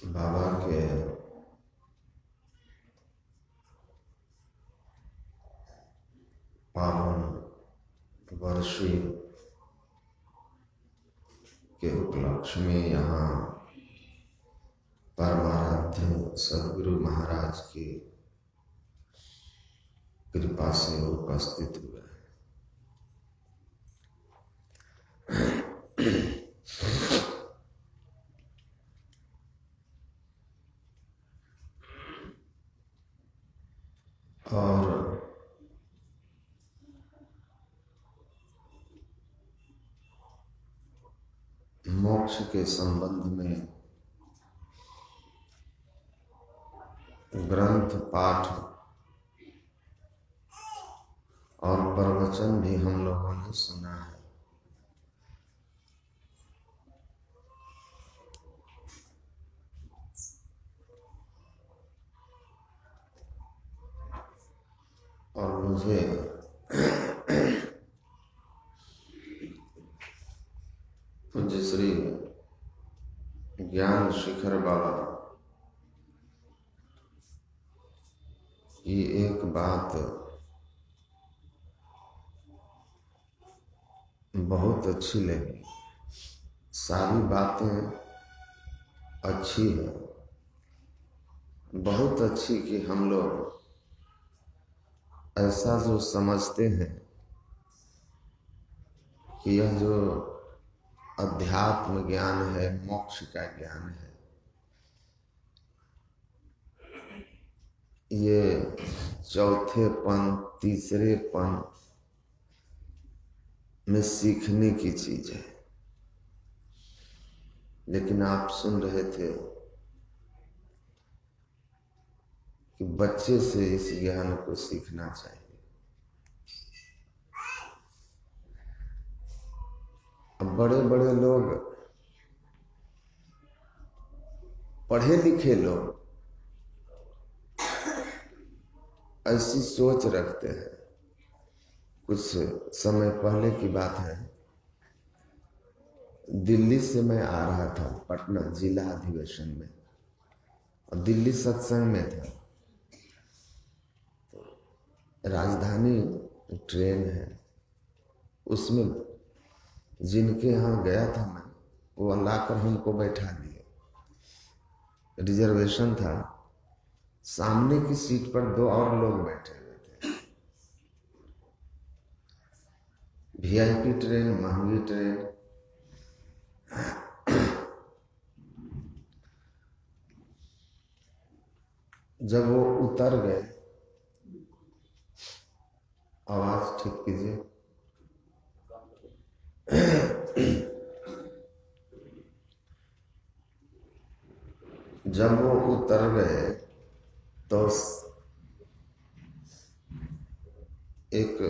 बाबा के पावन वर्षी के उपलक्ष्य में यहाँ परमाराध्य सदगुरु महाराज की कृपा से उपस्थित हुए। और मोक्ष के संबंध में ग्रंथ पाठ और प्रवचन भी हम लोगों ने सुना है। और मुझे पूज्य श्री ज्ञान शिखर बाबा की एक बात बहुत अच्छी लगी। सारी बातें अच्छी है, बहुत अच्छी कि हम लोग ऐसा जो समझते हैं कि यह जो अध्यात्म ज्ञान है, मोक्ष का ज्ञान है, ये चौथेपन तीसरेपन में सीखने की चीज है। लेकिन आप सुन रहे थे कि बच्चे से इस ज्ञान को सीखना चाहिए। अब बड़े बड़े लोग, पढ़े लिखे लोग ऐसी सोच रखते हैं। कुछ समय पहले की बात है, दिल्ली से मैं आ रहा था पटना जिला अधिवेशन में, और दिल्ली सत्संग में था। राजधानी ट्रेन है, उसमें जिनके यहाँ गया था मैं, वो लाकर हमको बैठा दिए। रिजर्वेशन था, सामने की सीट पर दो और लोग बैठे हुए थे। वीआईपी ट्रेन, महंगी ट्रेन। जब वो उतर गए, आवाज ठीक कीजिए, जब वो उतर गए तो एक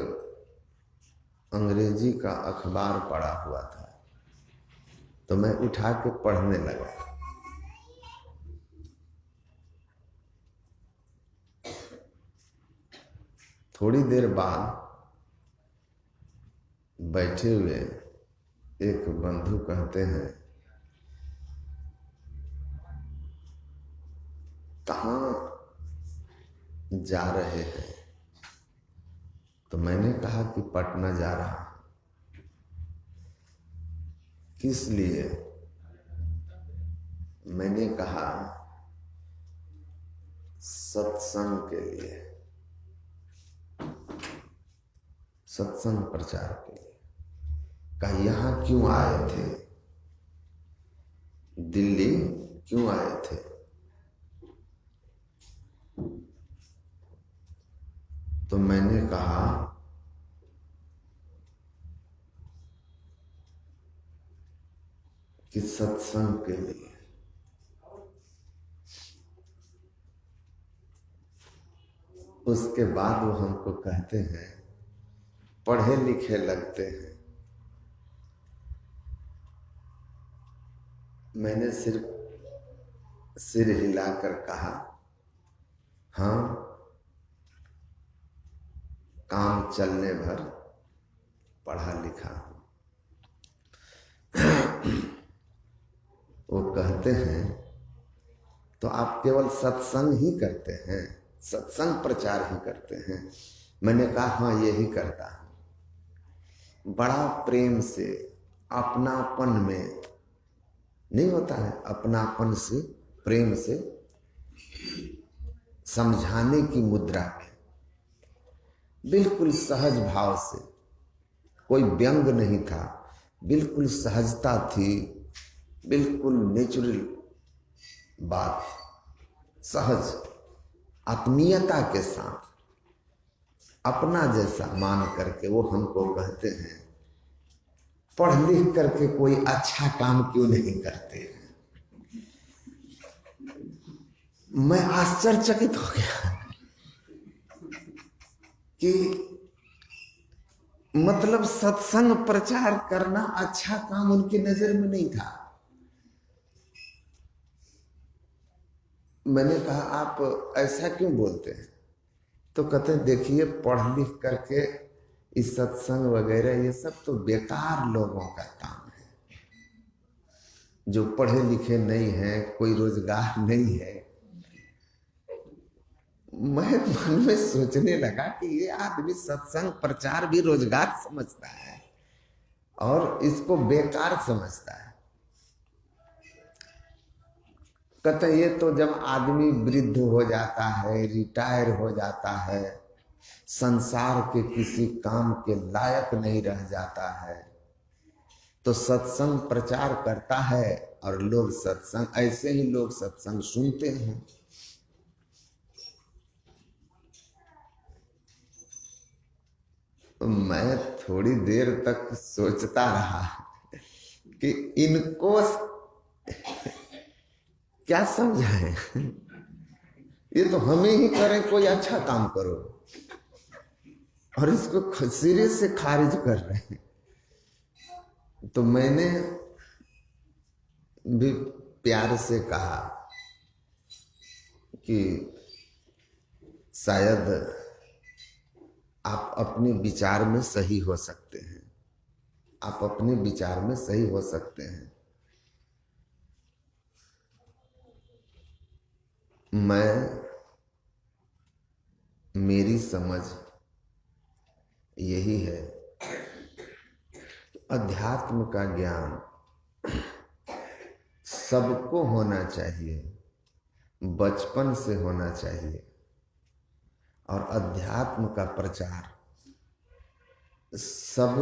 अंग्रेजी का अखबार पड़ा हुआ था, तो मैं उठा के पढ़ने लगा। थोड़ी देर बाद बैठे हुए एक बंधु कहते हैं, कहाँ जा रहे हैं? तो मैंने कहा कि पटना जा रहा हूं। किस लिए? मैंने कहा सत्संग के लिए, सत्संग प्रचार के लिए। कहा यहां क्यों आए थे? दिल्ली क्यों आए थे? तो मैंने कहा कि सत्संग के लिए। उसके बाद वो हमको कहते हैं, पढ़े लिखे लगते हैं। मैंने सिर्फ सिर हिलाकर कहा, हाँ, काम चलने भर पढ़ा लिखा हूं। वो कहते हैं तो आप केवल सत्संग ही करते हैं, सत्संग प्रचार ही करते हैं। मैंने कहा हाँ यही करता हूं। बड़ा प्रेम से, अपनापन में, नहीं होता है अपनापन से, प्रेम से, समझाने की मुद्रा में, बिल्कुल सहज भाव से, कोई व्यंग नहीं था, बिल्कुल सहजता थी, बिल्कुल नेचुरल बात, सहज आत्मीयता के साथ अपना जैसा मान करके वो हमको कहते हैं पढ़ लिख करके कोई अच्छा काम क्यों नहीं करते। मैं आश्चर्यचकित हो गया कि मतलब सत्संग प्रचार करना अच्छा काम उनकी नजर में नहीं था। मैंने कहा आप ऐसा क्यों बोलते हैं? तो कहते हैं देखिए पढ़ लिख करके इस सत्संग वगैरह ये सब तो बेकार लोगों का काम है, जो पढ़े लिखे नहीं है, कोई रोजगार नहीं है। मैं मन में सोचने लगा कि ये आदमी सत्संग प्रचार भी रोजगार समझता है और इसको बेकार समझता है। कहते ये तो जब आदमी वृद्ध हो जाता है, रिटायर हो जाता है, संसार के किसी काम के लायक नहीं रह जाता है, तो सत्संग प्रचार करता है और लोग सत्संग, ऐसे ही लोग सत्संग सुनते हैं। मैं थोड़ी देर तक सोचता रहा कि इनको क्या समझाएं। ये तो हमें ही करें कोई अच्छा काम करो, और इसको सिरे से खारिज कर रहे हैं। तो मैंने भी प्यार से कहा कि शायद आप अपने विचार में सही हो सकते हैं, आप अपने विचार में सही हो सकते हैं। मेरी समझ यही है, अध्यात्म का ज्ञान सबको होना चाहिए, बचपन से होना चाहिए, और अध्यात्म का प्रचार सब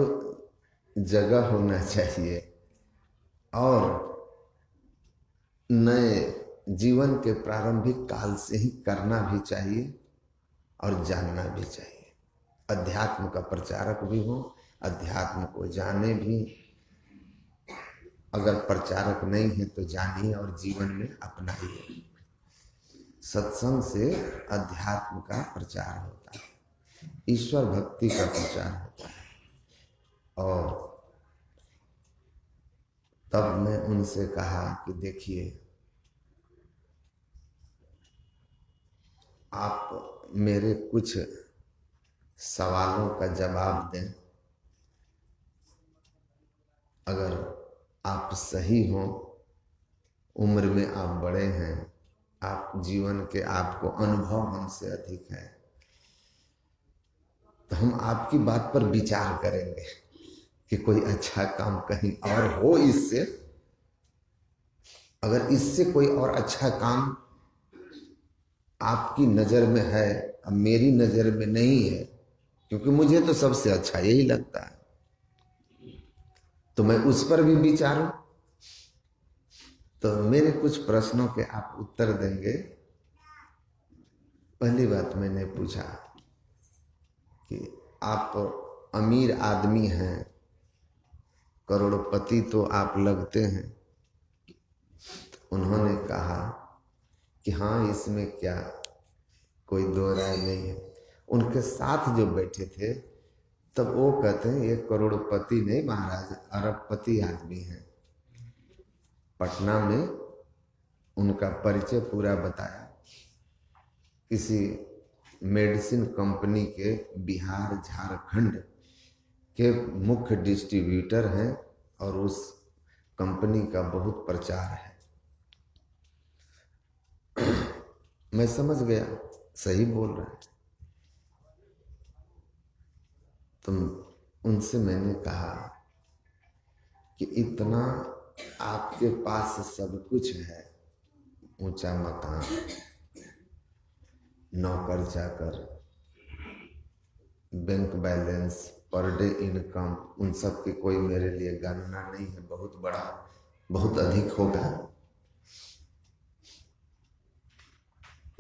जगह होना चाहिए, और नए जीवन के प्रारंभिक काल से ही करना भी चाहिए और जानना भी चाहिए। अध्यात्म का प्रचारक भी हो, अध्यात्म को जाने भी, अगर प्रचारक नहीं है तो जानिए और जीवन में अपनाइए। सत्संग से अध्यात्म का प्रचार होता है, ईश्वर भक्ति का प्रचार होता है। और तब मैं उनसे कहा कि देखिए आप मेरे कुछ सवालों का जवाब दें, अगर आप सही हो, उम्र में आप बड़े हैं, आप जीवन के, आपको अनुभव हमसे अधिक है, तो हम आपकी बात पर विचार करेंगे कि कोई अच्छा काम कहीं और हो इससे। अगर इससे कोई और अच्छा काम आपकी नज़र में है, अब मेरी नज़र में नहीं है, क्योंकि मुझे तो सबसे अच्छा यही लगता है, तो मैं उस पर भी विचारूं। तो मेरे कुछ प्रश्नों के आप उत्तर देंगे। पहली बात मैंने पूछा कि आप अमीर आदमी हैं, करोड़पति तो आप लगते हैं। तो उन्होंने कहा कि हाँ इसमें क्या कोई दो राय नहीं है। उनके साथ जो बैठे थे तब वो कहते हैं ये करोड़पति नहीं महाराज, अरबपति आदमी हैं। पटना में उनका परिचय पूरा बताया, किसी मेडिसिन कंपनी के बिहार झारखंड के मुख्य डिस्ट्रीब्यूटर हैं और उस कंपनी का बहुत प्रचार है। मैं समझ गया सही बोल रहा है। तो उनसे मैंने कहा कि इतना आपके पास सब कुछ है, ऊंचा मकान, नौकर चाकर, bank balance, per day income, उन सब की कोई मेरे लिए गणना नहीं है। बहुत बड़ा, बहुत अधिक होगा।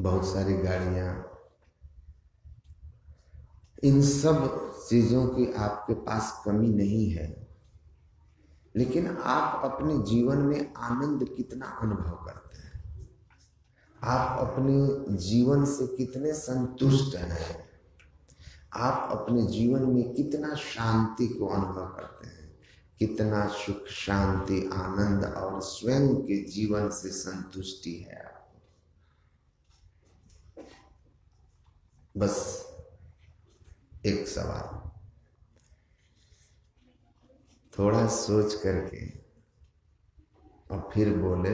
बहुत सारी गाड़ियां, इन सब चीजों की आपके पास कमी नहीं है, लेकिन आप अपने जीवन में आनंद कितना अनुभव करते हैं, आप अपने जीवन से कितने संतुष्ट हैं, आप अपने जीवन में कितना शांति को अनुभव करते हैं, कितना सुख, शांति, आनंद और स्वयं के जीवन से संतुष्टि है। बस एक सवाल, थोड़ा सोच करके और फिर बोले,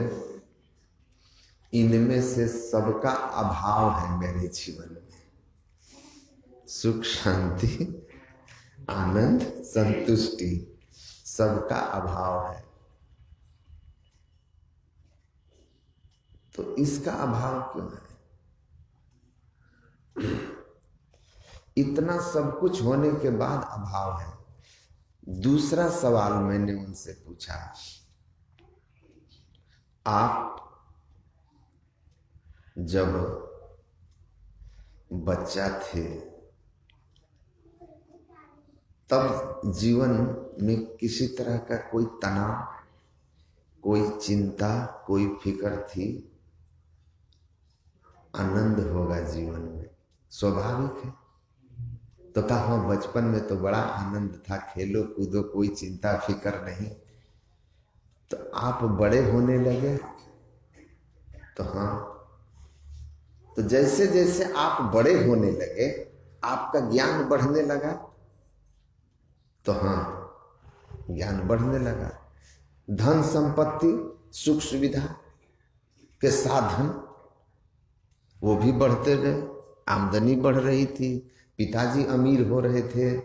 इनमें से सबका अभाव है मेरे जीवन में। सुख, शांति, आनंद, संतुष्टि, सबका अभाव है। तो इसका अभाव क्यों है? इतना सब कुछ होने के बाद अभाव है। दूसरा सवाल मैंने उनसे पूछा, आप जब बच्चा थे तब जीवन में किसी तरह का कोई तनाव, कोई चिंता, कोई फिक्र थी? आनंद होगा जीवन में, स्वाभाविक है। तो कहा बचपन में तो बड़ा आनंद था, खेलो कूदो, कोई चिंता फिक्र नहीं। तो आप बड़े होने लगे तो हाँ, तो जैसे जैसे आप बड़े होने लगे आपका ज्ञान बढ़ने लगा तो हाँ, ज्ञान बढ़ने लगा। धन संपत्ति, सुख सुविधा के साधन वो भी बढ़ते गए, आमदनी बढ़ रही थी, पिताजी अमीर हो रहे थे,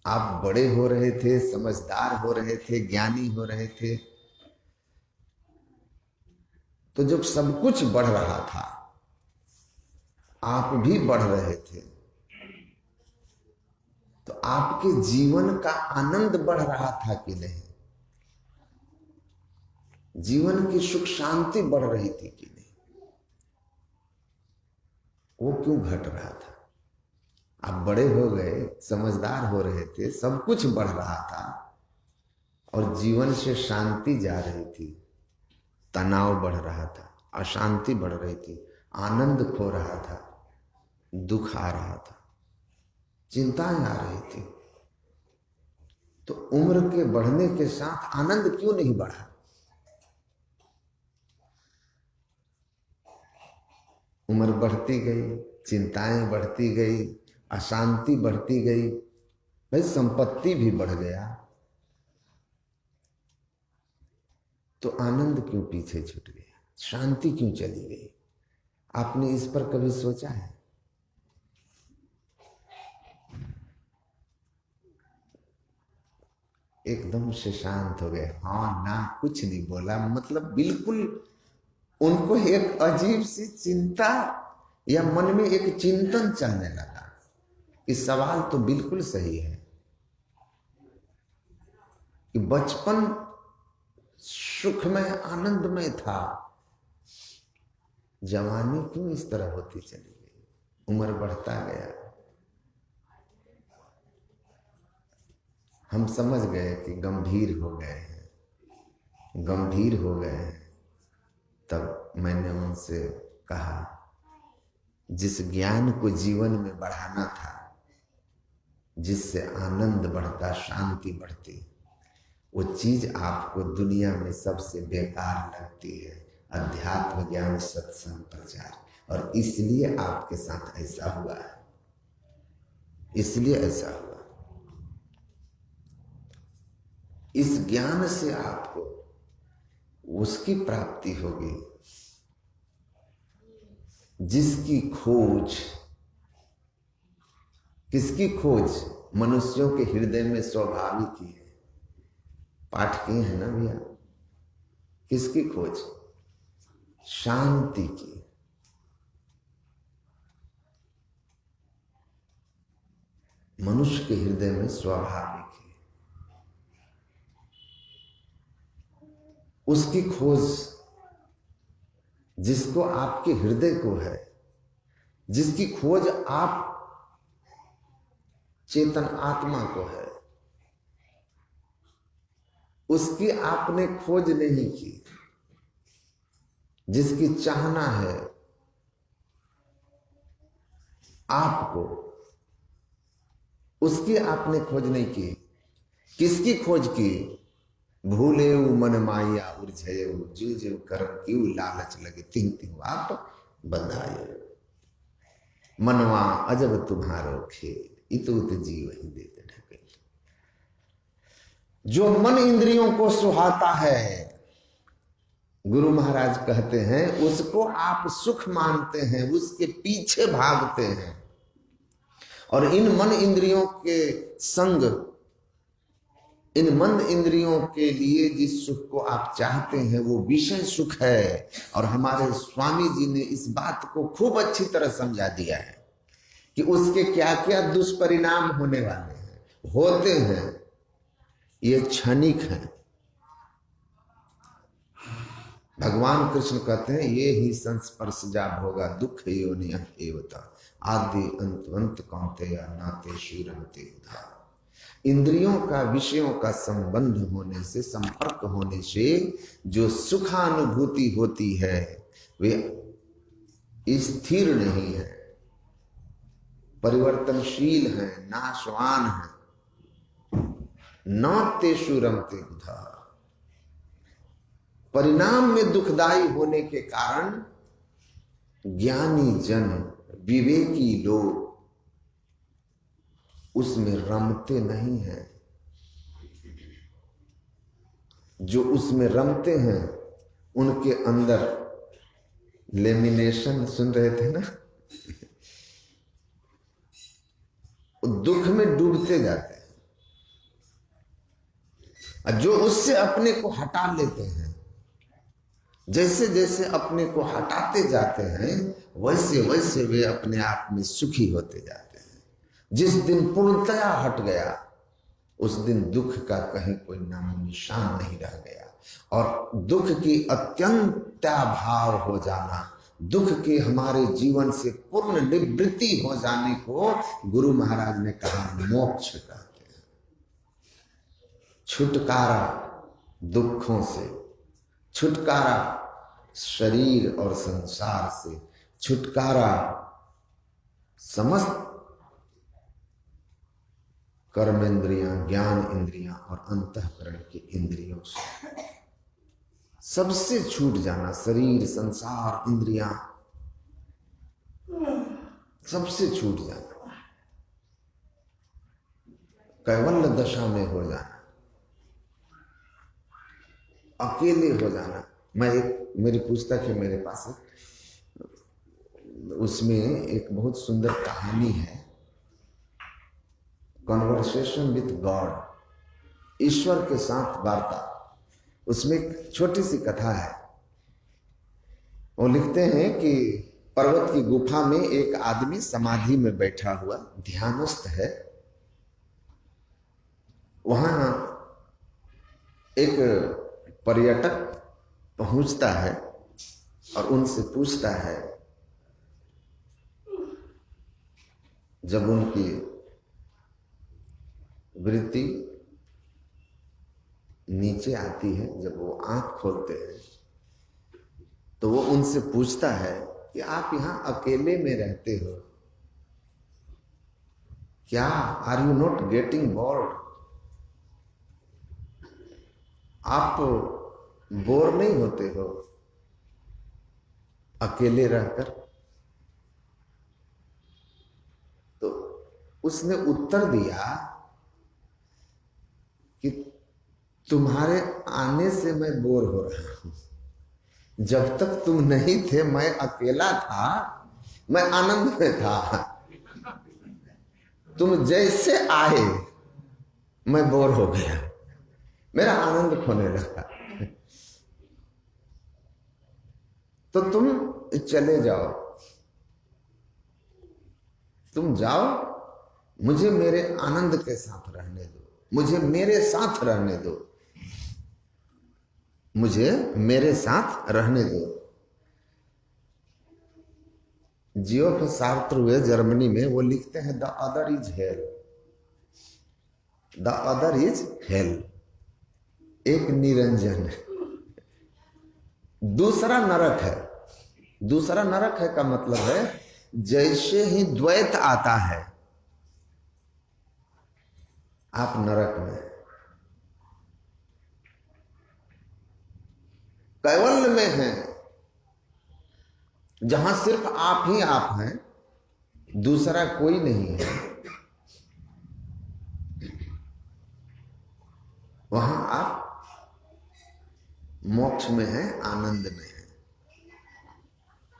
आप बड़े हो रहे थे, समझदार हो रहे थे, ज्ञानी हो रहे थे। तो जब सब कुछ बढ़ रहा था, आप भी बढ़ रहे थे, तो आपके जीवन का आनंद बढ़ रहा था कि नहीं? जीवन की सुख शांति बढ़ रही थी कि नहीं? वो क्यों घट रहा था? आप बड़े हो गए, समझदार हो रहे थे, सब कुछ बढ़ रहा था और जीवन से शांति जा रही थी, तनाव बढ़ रहा था, अशांति बढ़ रही थी, आनंद खो रहा था, दुख आ रहा था, चिंताएं आ रही थी। तो उम्र के बढ़ने के साथ आनंद क्यों नहीं बढ़ा? उम्र बढ़ती गई, चिंताएं बढ़ती गई, अशांति बढ़ती गई, भाई संपत्ति भी बढ़ गया, तो आनंद क्यों पीछे छूट गया? शांति क्यों चली गई? आपने इस पर कभी सोचा है? एकदम से शांत हो गए, हाँ ना, कुछ नहीं बोला, मतलब बिल्कुल उनको एक अजीब सी चिंता या मन में एक चिंतन चलने लगा कि सवाल तो बिल्कुल सही है कि बचपन सुख में, आनंद में था, जवानी क्यों इस तरह होती चली गई, उम्र बढ़ता गया। हम समझ गए कि गंभीर हो गए हैं, गंभीर हो गए हैं। तब मैंने उनसे कहा, जिस ज्ञान को जीवन में बढ़ाना था, जिससे आनंद बढ़ता, शांति बढ़ती, वो चीज आपको दुनिया में सबसे बेकार लगती है, अध्यात्म ज्ञान, सत्संग, प्रचार। और इसलिए आपके साथ ऐसा हुआ है, इसलिए ऐसा हुआ। इस ज्ञान से आपको उसकी प्राप्ति होगी जिसकी खोज, किसकी खोज? मनुष्यों के हृदय में स्वाभाविक ही है। पाठ किए हैं ना भैया? किसकी खोज? शांति की। मनुष्य के हृदय में स्वाभाविक है उसकी खोज, जिसको आपके हृदय को है, जिसकी खोज आप चेतन आत्मा को है, उसकी आपने खोज नहीं की। जिसकी चाहना है आपको, उसकी आपने खोज नहीं की। किसकी खोज की? भूले मन माया उर्झे जीव जीव कर्म क्यों लालच लगे तिंग तिंग आप बंधाए। मनवा अजब तुम्हारो खेल इतुत जीव ही देते ढके। जो मन इंद्रियों को सुहाता है, गुरु महाराज कहते हैं, उसको आप सुख मानते हैं, उसके पीछे भागते हैं। और इन मन इंद्रियों के संग, इन मन इंद्रियों के लिए जिस सुख को आप चाहते हैं वो विषय सुख है। और हमारे स्वामी जी ने इस बात को खूब अच्छी तरह समझा दिया है कि उसके क्या क्या दुष्परिणाम होने वाले हैं, होते हैं, ये क्षणिक हैं। भगवान कृष्ण कहते हैं ये ही संस्पर्शजा भोगा दुख योनियः एवता आदि अंत कौन्तेय नाते शीरन्ते उधार। इंद्रियों का विषयों का संबंध होने से, संपर्क होने से जो सुखानुभूति होती है वे स्थिर नहीं है, परिवर्तनशील है, नाशवान है। न तेषु रमते उधार। परिणाम में दुखदायी होने के कारण ज्ञानी जन, विवेकी लोग उसमें रमते नहीं हैं। जो उसमें रमते हैं उनके अंदर लेमिनेशन, सुन रहे थे ना, दुख में डूबते जाते हैं। और जो उससे अपने को हटा लेते हैं, जैसे जैसे अपने को हटाते जाते हैं वैसे वैसे वे अपने आप में सुखी होते जाते हैं। जिस दिन पूर्णतया हट गया उस दिन दुख का कहीं कोई नामो निशान नहीं रह गया। और दुख की अत्यंताभाव हो जाना, दुख के हमारे जीवन से पूर्ण निवृत्ति हो जाने को गुरु महाराज ने कहा मोक्ष कहते हैं। छुटकारा दुखों से, छुटकारा शरीर और संसार से, छुटकारा समस्त कर्मेंद्रियां, ज्ञान इंद्रियां और अंतःकरण के इंद्रियों से, सबसे छूट जाना। शरीर, संसार, इंद्रियां सबसे छूट जाना, कैवल्य दशा में हो जाना, अकेले हो जाना। मैं एक, मेरी पुस्तक है मेरे पास, उसमें एक बहुत सुंदर कहानी है, कॉन्वर्सेशन विथ गॉड, ईश्वर के साथ वार्ता। उसमें एक छोटी सी कथा है। वो लिखते हैं कि पर्वत की गुफा में एक आदमी समाधि में बैठा हुआ ध्यानस्थ है। वहां एक पर्यटक पहुंचता है और उनसे पूछता है, जब उनकी वृत्ति नीचे आती है, जब वो आंख खोलते हैं तो वो उनसे पूछता है कि आप यहां अकेले में रहते हो क्या? Are you not getting bored? आप बोर नहीं होते हो अकेले रहकर? तो उसने उत्तर दिया कि तुम्हारे आने से मैं बोर हो रहा हूं। जब तक तुम नहीं थे मैं अकेला था, मैं आनंद में था। तुम जैसे आए मैं बोर हो गया, मेरा आनंद खोने लगा। तो तुम चले जाओ, तुम जाओ, मुझे मेरे आनंद के साथ रहने दो, मुझे मेरे साथ रहने दो, मुझे मेरे साथ रहने दो। जियोफ सार्त्र हुए जर्मनी में, वो लिखते हैं the other is hello, the other is hello, एक निरंजन है, दूसरा नरक है। दूसरा नरक है का मतलब है जैसे ही द्वैत आता है आप नरक में, कैवल्य में हैं, जहां सिर्फ आप ही आप हैं, दूसरा कोई नहीं है, वहां आप मोक्ष में हैं, आनंद में हैं।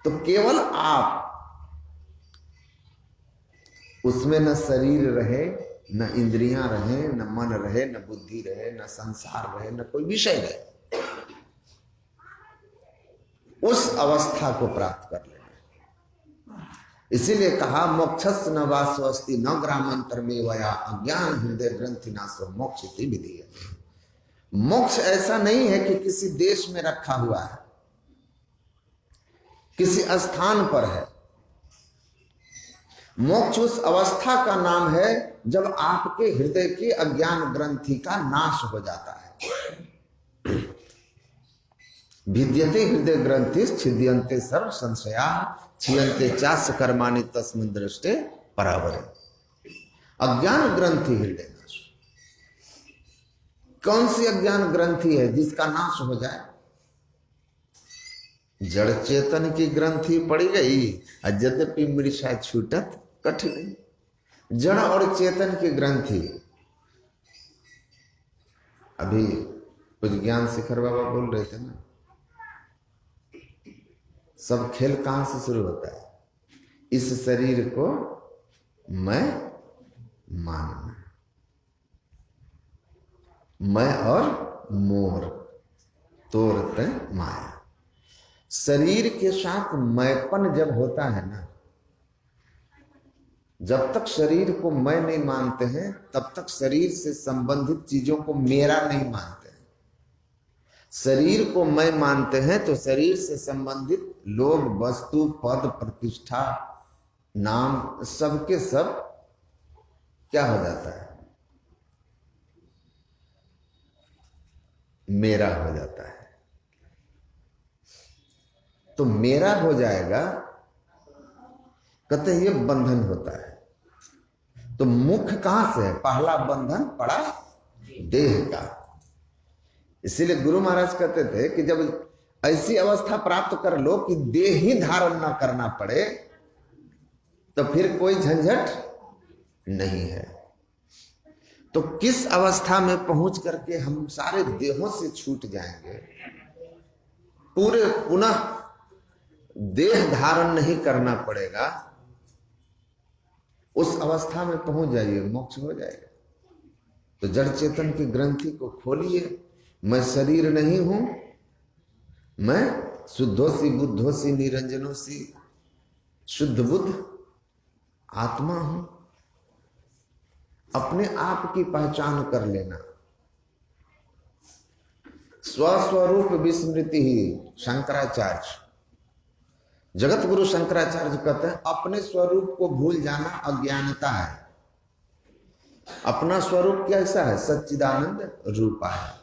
तो केवल आप, उसमें न शरीर रहे, न इंद्रियां रहे, न मन रहे, न बुद्धि रहे, न संसार रहे, न कोई विषय रहे, उस अवस्था को प्राप्त कर लेना। इसीलिए कहा मोक्षस्य न वास्वस्ति न ग्रामांतर में वया अज्ञान हृदय ग्रंथि नासो मोक्ष विधि। मोक्ष ऐसा नहीं है कि किसी देश में रखा हुआ है, किसी स्थान पर है। मोक्ष उस अवस्था का नाम है जब आपके हृदय की अज्ञान ग्रंथि का नाश हो जाता है। भिद्यते हृदय ग्रंथि छिद्यन्ते सर्व संशया छियन्ते चास्य कर्माणि तस्मिन् दृष्टे परावरे। अज्ञान ग्रंथि हृदय नाश। कौन सी अज्ञान ग्रंथि है जिसका नाश हो जाए? जड़ चेतन की ग्रंथि पड़ी गई, यद्यपि मृषा छूटत कठिन। जड़ और चेतन की ग्रंथि, अभी कुछ ज्ञान शिखर बाबा बोल रहे थे ना, सब खेल कहां से शुरू होता है? इस शरीर को मैं मानना, मैं और मोर तोड़ते माया। शरीर के साथ मैंपन जब होता है ना, जब तक शरीर को मैं नहीं मानते हैं तब तक शरीर से संबंधित चीजों को मेरा नहीं मानते हैं। शरीर को मैं मानते हैं तो शरीर से संबंधित लोग, वस्तु, पद, प्रतिष्ठा, नाम, सबके सब क्या हो जाता है? मेरा हो जाता है। तो मेरा हो जाएगा, कहते हैं ये बंधन होता है। तो मुख्य कहां से है? पहला बंधन पड़ा देह का। इसीलिए गुरु महाराज कहते थे कि जब ऐसी अवस्था प्राप्त कर लो कि देह ही धारण ना करना पड़े, तो फिर कोई झंझट नहीं है। तो किस अवस्था में पहुंच करके हम सारे देहों से छूट जाएंगे, पूरे पुनः देह धारण नहीं करना पड़ेगा, उस अवस्था में पहुंच जाइए, मोक्ष हो जाएगा। तो जड़ चेतन की ग्रंथि को खोलिए। मैं शरीर नहीं हूं, मैं शुद्धोसी बुद्धोसी निरंजनोसी शुद्ध बुद्ध आत्मा हूं। अपने आप की पहचान कर लेना। स्वस्वरूप विस्मृति ही शंकराचार्य, जगत गुरु शंकराचार्य कहते हैं अपने स्वरूप को भूल जाना अज्ञानता है। अपना स्वरूप कैसा है? सच्चिदानंद रूपा है,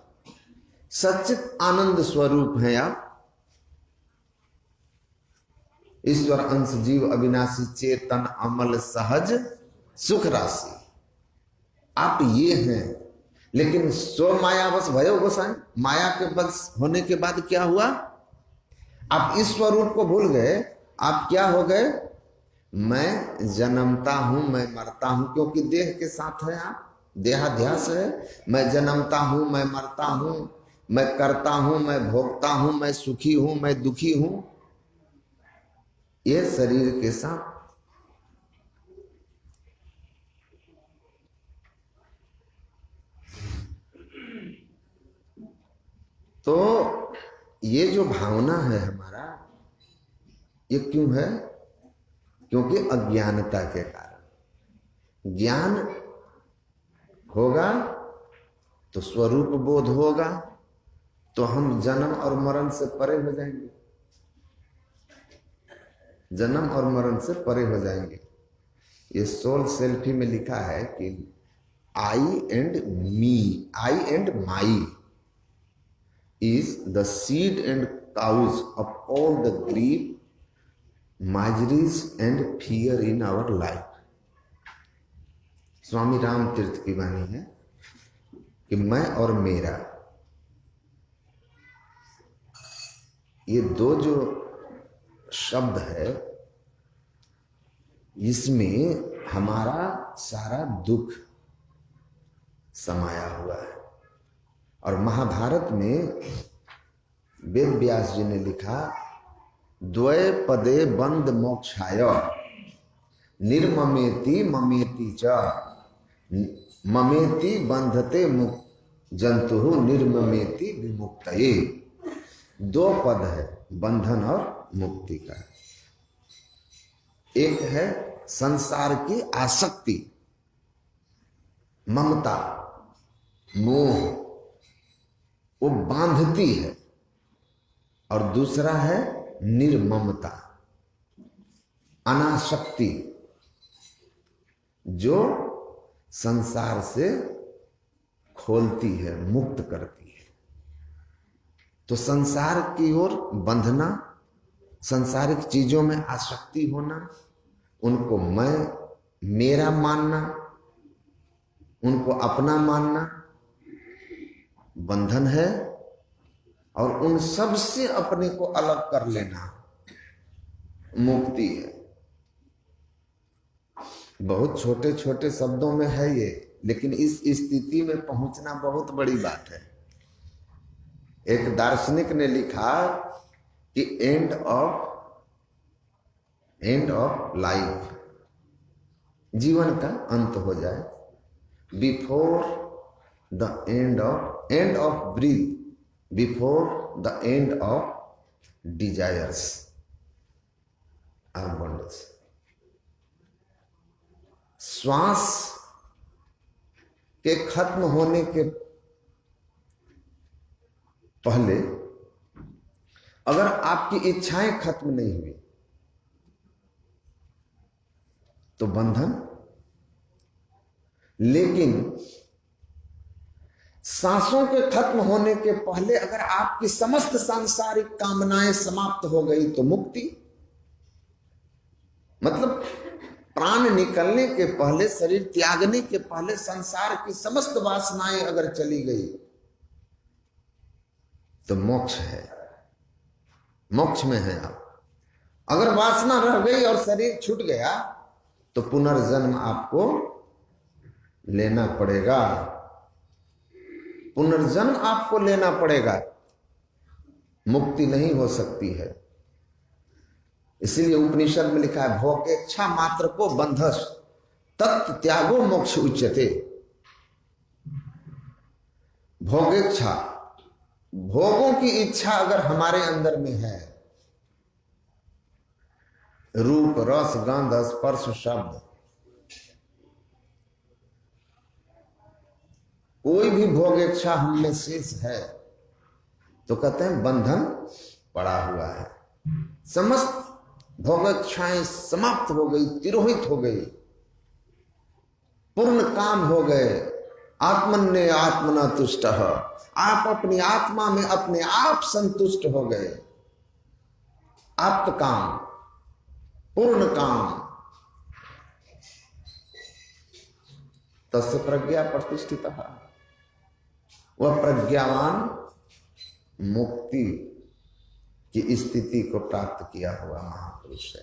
सच्चित आनंद स्वरूप है आप। ईश्वर अंश जीव अविनाशी चेतन अमल सहज सुख राशि, आप ये हैं। लेकिन स्व मायावश भयो गोसाई, माया के बस होने के बाद क्या हुआ? आप इस स्वरूप को भूल गए। आप क्या हो गए? मैं जन्मता हूं, मैं मरता हूं, क्योंकि देह के साथ है आप, देहाध्यास है। मैं जन्मता हूं, मैं मरता हूं, मैं करता हूं, मैं भोगता हूं, मैं सुखी हूं, मैं दुखी हूं। ये शरीर के साथ तो ये जो भावना है हमारा, ये क्यों है? क्योंकि अज्ञानता के कारण। ज्ञान होगा तो स्वरूप बोध होगा, तो हम जन्म और मरण से परे हो जाएंगे। जन्म और मरण से परे हो जाएंगे। ये सोल सेल्फी में लिखा है कि I and me, I and my is the seed and cause of all the grief, miseries and fear in our life. स्वामी राम तीर्थ की वाणी है कि मैं और मेरा, ये दो जो शब्द है, इसमें हमारा सारा दुख समाया हुआ है। और महाभारत में वेद व्यास जी ने लिखा, द्वय पदे बंद मोक्षाय निर्ममेति ममेति च, ममेति बंधते मुक्त जंतु निर्ममेति विमुक्तये। दो पद है बंधन और मुक्ति का। एक है संसार की आसक्ति, ममता, मोह, वो बांधती है, और दूसरा है निर्ममता, अनासक्ति, जो संसार से खोलती है, मुक्त करती है। तो संसार की ओर बंधना, सांसारिक चीजों में आसक्ति होना, उनको मैं मेरा मानना, उनको अपना मानना बंधन है, और उन सब से अपने को अलग कर लेना मुक्ति है। बहुत छोटे छोटे शब्दों में है ये, लेकिन इस स्थिति में पहुंचना बहुत बड़ी बात है। एक दार्शनिक ने लिखा कि एंड ऑफ लाइफ, जीवन का अंत हो जाए, before the end of breath, before the end of desires are bondage. श्वास के खत्म होने के पहले अगर आपकी इच्छाएं खत्म नहीं हुई तो बंधन, लेकिन सांसों के खत्म होने के पहले अगर आपकी समस्त सांसारिक कामनाएं समाप्त हो गई तो मुक्ति। मतलब प्राण निकलने के पहले, शरीर त्यागने के पहले संसार की समस्त वासनाएं अगर चली गई तो मोक्ष है, मोक्ष में है आप। अगर वासना रह गई और शरीर छूट गया तो पुनर्जन्म आपको लेना पड़ेगा, पुनर्जन्म आपको लेना पड़ेगा, मुक्ति नहीं हो सकती है। इसीलिए उपनिषद में लिखा है, भोगेच्छा मात्र को बंधस तत् त्यागो मोक्ष उच्यते। भोगेच्छा, भोगों की इच्छा अगर हमारे अंदर में है, रूप रस गंध स्पर्श शब्द, कोई भी भोगेच्छा हम में शेष है तो कहते हैं बंधन पड़ा हुआ है। समस्त भोगेच्छाएं समाप्त हो गई, तिरोहित हो गई, पूर्ण काम हो गए। आत्मन्य आत्मना तुष्ट, आप अपनी आत्मा में अपने आप संतुष्ट हो गए। आप्त काम, पूर्ण काम, तस्य प्रज्ञा प्रतिष्ठितः। वह प्रज्ञावान मुक्ति की स्थिति को प्राप्त किया हुआ महापुरुष है,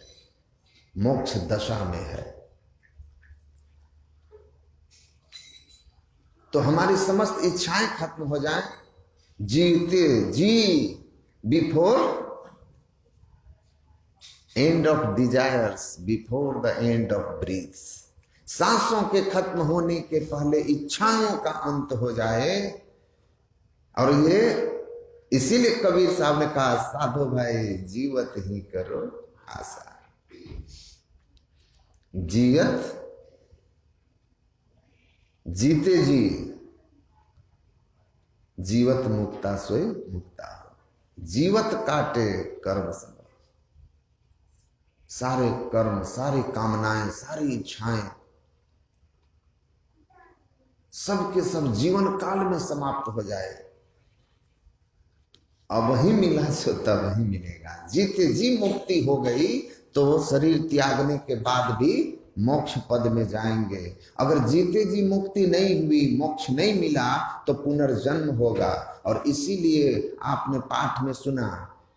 मोक्ष दशा में है। तो हमारी समस्त इच्छाएं खत्म हो जाएं, जीते जी before end of desires before the end of breaths, सांसों के खत्म होने के पहले इच्छाओं का अंत हो जाए। और ये इसीलिए कबीर साहब ने कहा, साधो भाई जीवत ही करो आशा, जियत जीते जी, जीवत मुक्ता सोई मुक्ता, जीवत काटे कर्म सब, सारे कर्म, सारी कामनाएं, सारी इच्छाएं सब के सब जीवन काल में समाप्त हो जाए। अब वही मिला सो तब वही मिलेगा। जीते जी मुक्ति हो गई तो शरीर त्यागने के बाद भी मोक्ष पद में जाएंगे। अगर जीते जी मुक्ति नहीं हुई, मोक्ष नहीं मिला, तो पुनर्जन्म होगा। और इसीलिए आपने पाठ में सुना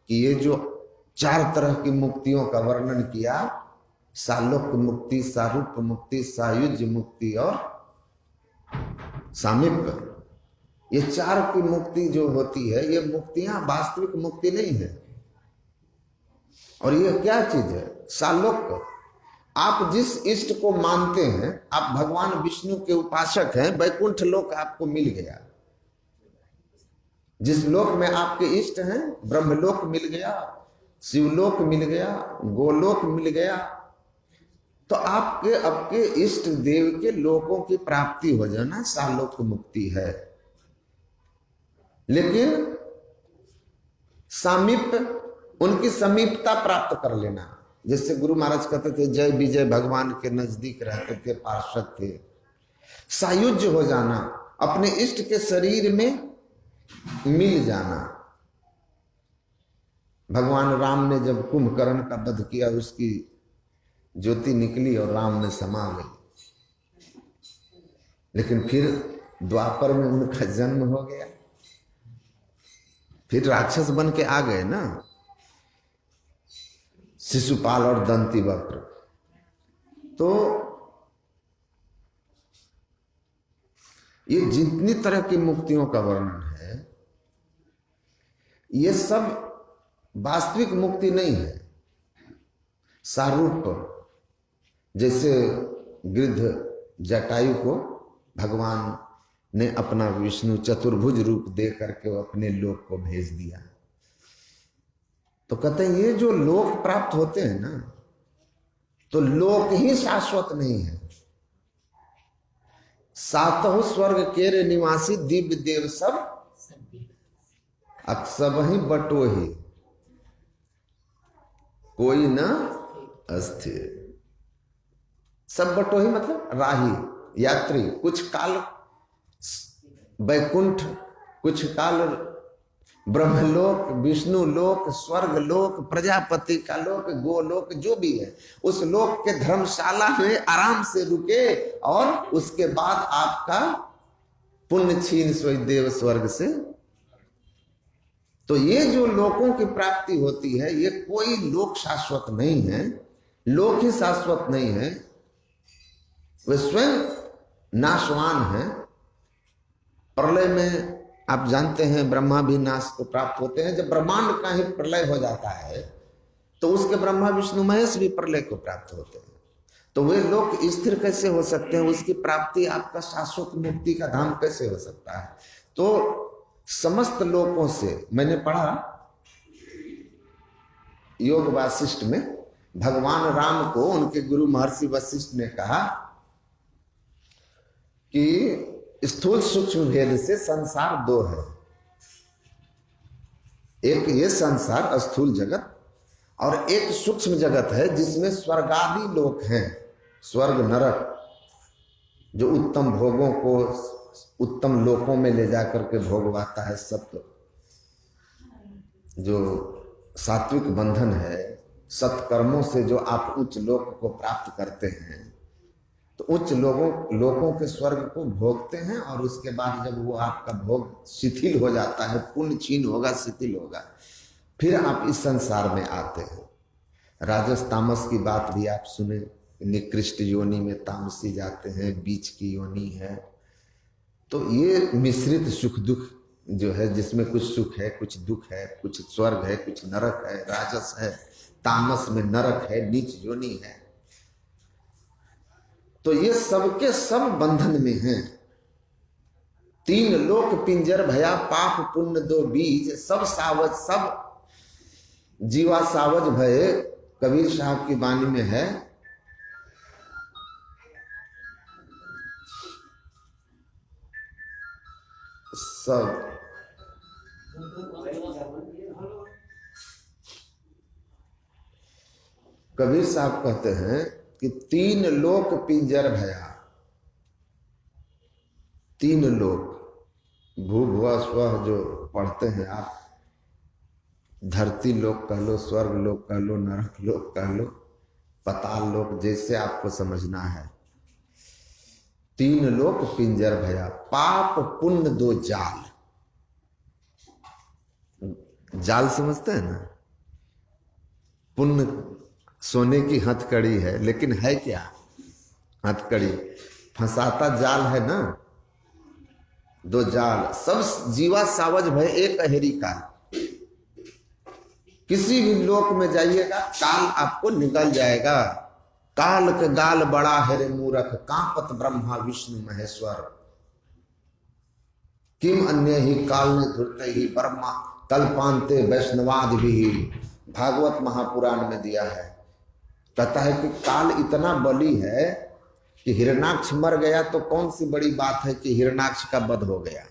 कि ये जो 4 तरह की मुक्तियों का वर्णन किया, सालोक मुक्ति, सारूप मुक्ति, सायुज्य मुक्ति और सामीप्य, ये 4 की मुक्ति जो होती है, ये मुक्तियां वास्तविक मुक्ति नहीं है। और ये क्या चीज है? सालोक। आप जिस इष्ट को मानते हैं, आप भगवान विष्णु के उपासक हैं, वैकुंठ लोक आपको मिल गया। जिस लोक में आपके इष्ट हैं, ब्रह्मलोक मिल गया, शिवलोक मिल गया, गोलोक मिल गया, तो आपके इष्ट देव के लोकों की प्राप्ति हो जाना सालोक मुक्ति है। लेकिन सामीप्य, उनकी समीपता प्राप्त कर लेना, जैसे गुरु महाराज कहते थे, जय विजय भगवान के नजदीक रहते थे, पार्षद थे। सायुज्य हो जाना, अपने इष्ट के शरीर में मिल जाना। भगवान राम ने जब कुंभकर्ण का वध किया, उसकी ज्योति निकली और राम में समा गई। लेकिन फिर द्वापर में उनका जन्म हो गया, फिर राक्षस बन के आ गए ना, शिशुपाल और दंती वक्र। तो ये जितनी तरह की मुक्तियों का वर्णन है, ये सब वास्तविक मुक्ति नहीं है। सारूप, जैसे गिद्ध जटायु को भगवान ने अपना विष्णु चतुर्भुज रूप दे करके अपने लोक को भेज दिया। तो कहते हैं ये जो लोक प्राप्त होते हैं ना, तो लोक ही शाश्वत नहीं है। 7 स्वर्ग केरे निवासी दिव्य देव सब अक्सब ही बटो ही, कोई न अस्थिर। सब बटो ही मतलब राही, यात्री। कुछ काल वैकुंठ, कुछ काल ब्रह्मलोक, विष्णु लोक, स्वर्ग लोक, प्रजापति का लोक, गोलोक, जो भी है, उस लोक के धर्मशाला में आराम से रुके और उसके बाद आपका पुण्य छीन सोई देव स्वर्ग से। तो ये जो लोकों की प्राप्ति होती है, ये कोई लोक शाश्वत नहीं है, लोक ही शाश्वत नहीं है, वे स्वयं नाशवान है। प्रलय में आप जानते हैं ब्रह्मा भी नाश को प्राप्त होते हैं। जब ब्रह्मांड का ही प्रलय हो जाता है, तो उसके ब्रह्मा विष्णु महेश भी प्रलय को प्राप्त होते हैं। तो वे लोग स्थिर कैसे हो सकते हैं? उसकी प्राप्ति आपका शाश्वत मुक्ति का धाम कैसे हो सकता है? तो समस्त लोकों से, मैंने पढ़ा योग वासिष्ठ में, भगवान राम को उनके गुरु महर्षि वशिष्ठ ने कहा कि स्थूल सूक्ष्म भेद से संसार 2 है। एक ये संसार स्थूल जगत, और एक सूक्ष्म जगत है जिसमें स्वर्गादि लोक हैं, स्वर्ग नरक, जो उत्तम भोगों को उत्तम लोकों में ले जाकर के भोगवाता है। सत्य जो सात्विक बंधन है, सत्कर्मों से जो आप उच्च लोक को प्राप्त करते हैं, तो उच्च लोगों के स्वर्ग को भोगते हैं। और उसके बाद जब वो आपका भोग शिथिल हो जाता है, पुण्य क्षीण होगा, शिथिल होगा, फिर आप इस संसार में आते हैं। राजस तामस की बात भी आप सुने, निकृष्ट योनि में तामसी जाते हैं, बीच की योनि है। तो ये मिश्रित सुख दुख जो है, जिसमें कुछ सुख है, कुछ दुख है, कुछ स्वर्ग है, कुछ नरक है, राजस है, तामस में नरक है, नीच योनि है। तो ये सबके सब बंधन में हैं। तीन लोक पिंजर भया, पाप पुण्य दो बीज, सब सावज सब जीवा सावज भये। कबीर साहब की वाणी में है, सब कबीर साहब कहते हैं कि तीन लोक पिंजर भया। तीन लोक, भू भुआ स्व जो पढ़ते हैं आप, धरती लोक कह लो, स्वर्ग लोक कह लो, नरक लोक कह लो, पाताल लोक, जैसे आपको समझना है। तीन लोक पिंजर भया, पाप पुण्य दो जाल। जाल समझते हैं ना? पुण्य सोने की हथकड़ी है, लेकिन है क्या? हथकड़ी फंसाता जाल है ना। दो जाल, सब जीवा सावज भय एक अहेरी काल। किसी भी लोक में जाइएगा, काल आपको निकल जाएगा। काल के गाल बड़ा है रे मूरख, कांपत ब्रह्मा विष्णु महेश्वर। किम अन्य ही काल ने धुरते ही ब्रह्मा कल्पांते वैष्णवादि भी। भागवत महापुराण में दिया है। कहता है कि काल इतना बली है कि हिरणाक्ष मर गया तो कौन सी बड़ी बात है कि हिरणाक्ष का वध हो गया,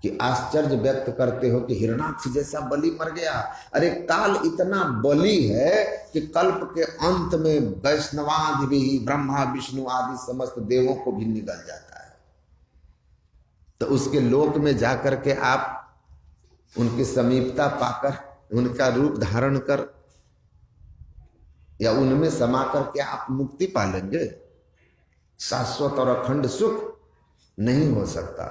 कि आश्चर्य व्यक्त करते हो कि हिरणाक्ष जैसा बलि मर गया। अरे काल इतना बली है कि कल्प के अंत में वैष्णवादि भी, ब्रह्मा विष्णु आदि समस्त देवों को भी निगल जाता है। तो उसके लोक में जाकर के आप उनकी समीपता पाकर, उनका रूप धारण कर, या उनमें समा करके आप मुक्ति पा लेंगे। शाश्वत और अखंड सुख नहीं हो सकता।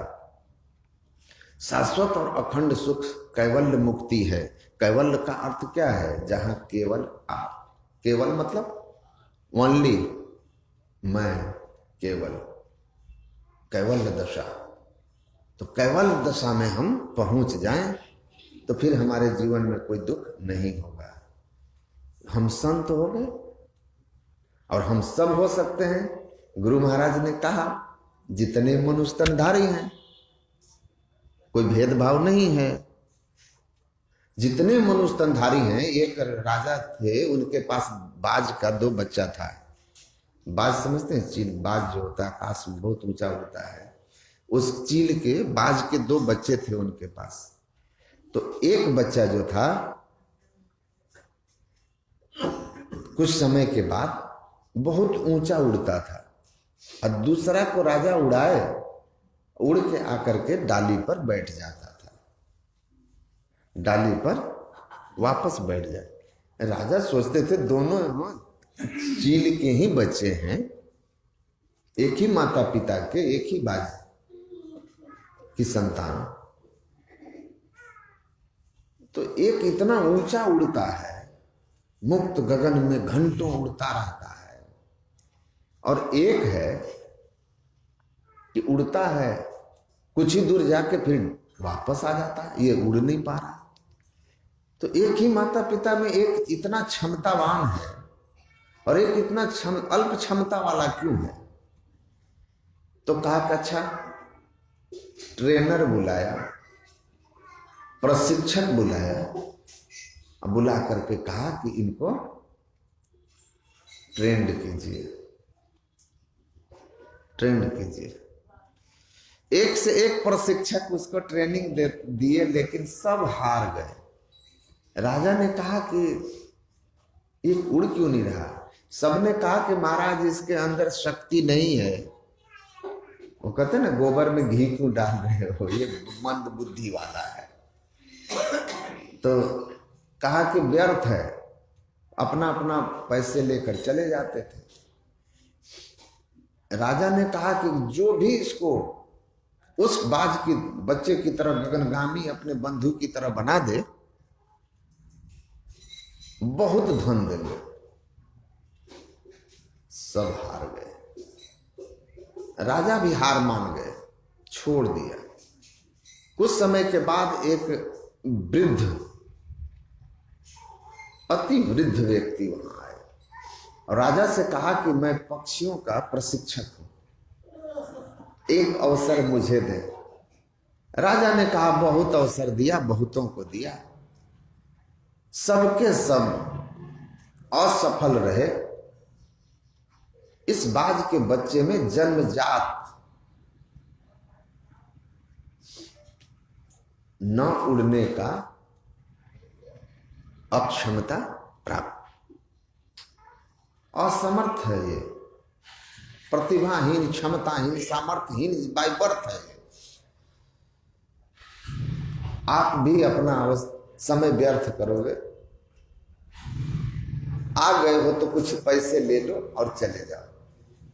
शाश्वत और अखंड सुख कैवल्य मुक्ति है। कैवल्य का अर्थ क्या है? जहां केवल आप, केवल मतलब ओनली, मैं, केवल, कैवल्य दशा। तो कैवल्य दशा में हम पहुंच जाएं तो फिर हमारे जीवन में कोई दुख नहीं होगा। हम संत हो गए और हम सब हो सकते हैं। गुरु महाराज ने कहा जितने मनुष्य स्तनधारी हैं, कोई भेदभाव नहीं है। जितने मनुष्य स्तनधारी हैं, एक राजा थे, उनके पास बाज का 2 बच्चा था। बाज समझते हैं? चील, बाज जो होता है आकाश में बहुत ऊंचा उड़ता है। उस चील के, बाज के 2 बच्चे थे उनके पास। तो एक बच्चा जो था कुछ समय के बाद बहुत ऊंचा उड़ता था, और दूसरा को राजा उड़ाए, उड़ के आकर के डाली पर बैठ जाता था। डाली पर वापस बैठ जाए। राजा सोचते थे दोनों चील के ही बच्चे हैं, एक ही माता पिता के, एक ही बाज की संतान। तो एक इतना ऊंचा उड़ता है, मुक्त गगन में घंटों उड़ता रहता है, और एक है कि उड़ता है, कुछ ही दूर जाके फिर वापस आ जाता है, ये उड़ नहीं पा रहा। तो एक ही माता पिता में एक इतना क्षमतावान है और एक इतना अल्प क्षमता वाला क्यों है? तो कहा कि अच्छा, ट्रेनर बुलाया, प्रशिक्षक बुलाया, बुला करके कहा कि इनको ट्रेंड कीजिए, ट्रेंड कीजिए। एक से एक प्रशिक्षक उसको ट्रेनिंग दिए, लेकिन सब हार गए। राजा ने कहा कि ये उड़ क्यों नहीं रहा? सबने कहा कि महाराज इसके अंदर शक्ति नहीं है। वो कहते ना, गोबर में घी क्यों डाल रहे हो, ये मंद बुद्धि वाला है। तो कहा कि व्यर्थ है, अपना अपना पैसे लेकर चले जाते थे। राजा ने कहा कि जो भी इसको उस बाज की बच्चे की तरह गगनगामी अपने बंधु की तरह बना दे, बहुत धन देंगे। सब हार गए। राजा भी हार मान गए, छोड़ दिया। कुछ समय के बाद एक वृद्ध, अति वृद्ध व्यक्ति वहां आए और राजा से कहा कि मैं पक्षियों का प्रशिक्षक हूं, एक अवसर मुझे दे। राजा ने कहा बहुत अवसर दिया, बहुतों को दिया, सबके सब असफल रहे। इस बाज के बच्चे में जन्मजात न उड़ने का अक्षमता प्राप्त, असमर्थ है ये, प्रतिभाहीन, क्षमताहीन, सामर्थ्यहीन बाय बर्थ है। आप भी अपना समय व्यर्थ करोगे, आ गए हो तो कुछ पैसे ले लो और चले जाओ।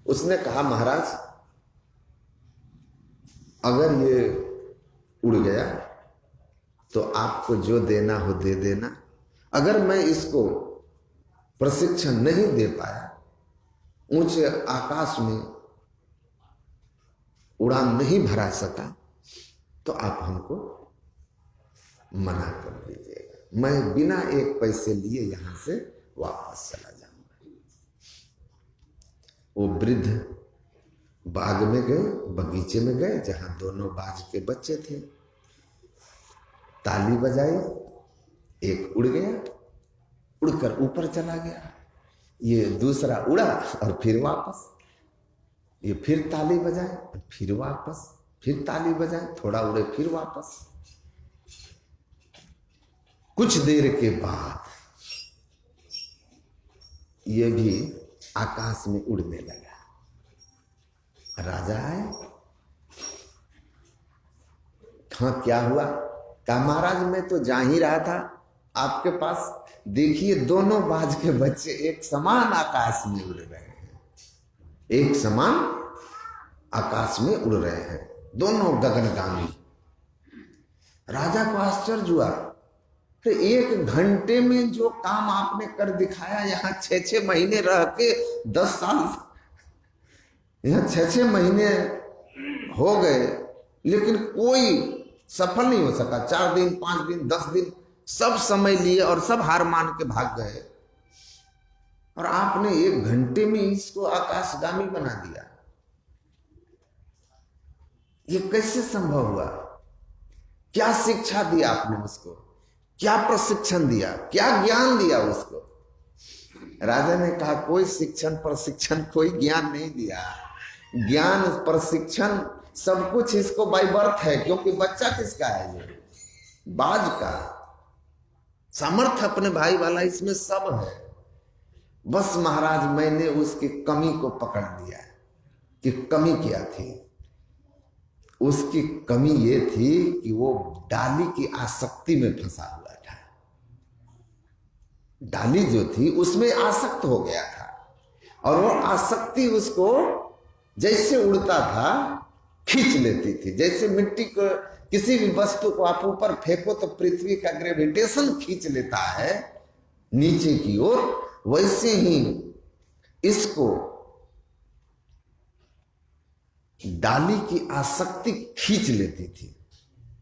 उसने कहा महाराज अगर ये उड़ गया तो आपको जो देना हो दे देना, अगर मैं इसको प्रशिक्षण नहीं दे पाया, ऊंचे आकाश में उड़ान नहीं भरा सका, तो आप हमको मना कर दीजिएगा, मैं बिना एक पैसे लिए यहां से वापस चला जाऊंगा। वो वृद्ध बाग में गए, बगीचे में गए जहां दोनों बाज के बच्चे थे, ताली बजाई, एक उड़ गया, उड़कर ऊपर चला गया, ये दूसरा उड़ा और फिर वापस, ये फिर ताली बजाए, फिर वापस, फिर ताली बजाए, थोड़ा उड़े फिर वापस। कुछ देर के बाद ये भी आकाश में उड़ने लगा। राजा आए, हाँ क्या हुआ? कहा महाराज मैं तो जा ही रहा था आपके पास, देखिए दोनों बाज के बच्चे एक समान आकाश में उड़ रहे हैं, एक समान आकाश में उड़ रहे हैं, दोनों गगनगामी। राजा को आश्चर्य हुआ, तो 1 घंटे में जो काम आपने कर दिखाया, यहाँ 6-6 महीने रह के 10 साल, यहाँ 6-6 महीने हो गए, लेकिन कोई सफल नहीं हो सका। 4 दिन, 5 दिन, 10 दिन सब समय लिए और सब हार मान के भाग गए, और आपने 1 घंटे में इसको आकाशगामी बना दिया। ये कैसे संभव हुआ? क्या शिक्षा दी आपने उसको? क्या प्रशिक्षण दिया? क्या ज्ञान दिया उसको? राजा ने कहा कोई शिक्षण प्रशिक्षण कोई ज्ञान नहीं दिया, ज्ञान प्रशिक्षण सब कुछ इसको बाय बर्थ है, क्योंकि बच्चा किसका है? ये बाज का। सामर्थ्य अपने भाई वाला इसमें सब है। बस महाराज मैंने उसकी कमी को पकड़ लिया कि कमी क्या थी। उसकी कमी ये थी कि वो डाली की आसक्ति में फंसा हुआ था। डाली जो थी उसमें आसक्त हो गया था, और वो आसक्ति उसको जैसे उड़ता था खींच लेती थी। जैसे मिट्टी को, किसी भी वस्तु को आप ऊपर फेंको तो पृथ्वी का ग्रेविटेशन खींच लेता है नीचे की ओर, वैसे ही इसको डाली की आसक्ति खींच लेती थी।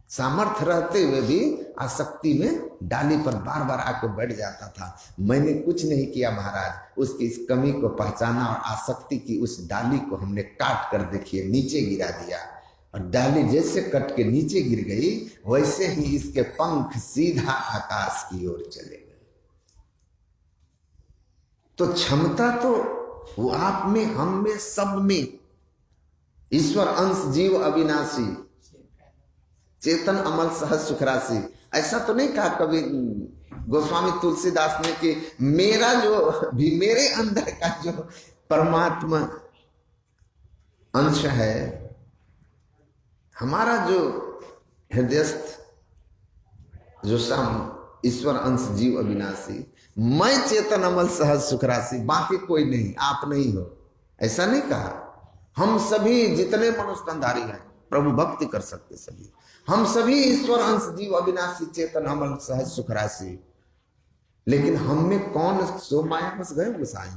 सामर्थ्य रहते हुए भी आसक्ति में डाली पर बार बार आकर बैठ जाता था। मैंने कुछ नहीं किया महाराज, उसकी इस कमी को पहचाना और आसक्ति की उस डाली को हमने काट कर देखिए नीचे गिरा दिया, और डाली जैसे कट के नीचे गिर गई वैसे ही इसके पंख सीधा आकाश की ओर चले गए। तो क्षमता तो वो आप में, हम में, सब में। ईश्वर अंश जीव अविनाशी, चेतन अमल सहज सुख राशि। ऐसा तो नहीं कहा कभी गोस्वामी तुलसीदास ने कि मेरा जो भी, मेरे अंदर का जो परमात्मा अंश है, हमारा जो हृदयस्थ जो सम ईश्वर अंश जीव अविनाशी, मैं चेतन अमल सहज सुख राशि, बाकी कोई नहीं, आप नहीं हो, ऐसा नहीं कहा। हम सभी जितने मनुष्यधारी हैं प्रभु भक्ति कर सकते सभी, हम सभी ईश्वर अंश जीव अविनाशी चेतन अमल सहज सुख राशि। लेकिन हम में कौन सो माया बस गए गोसाई,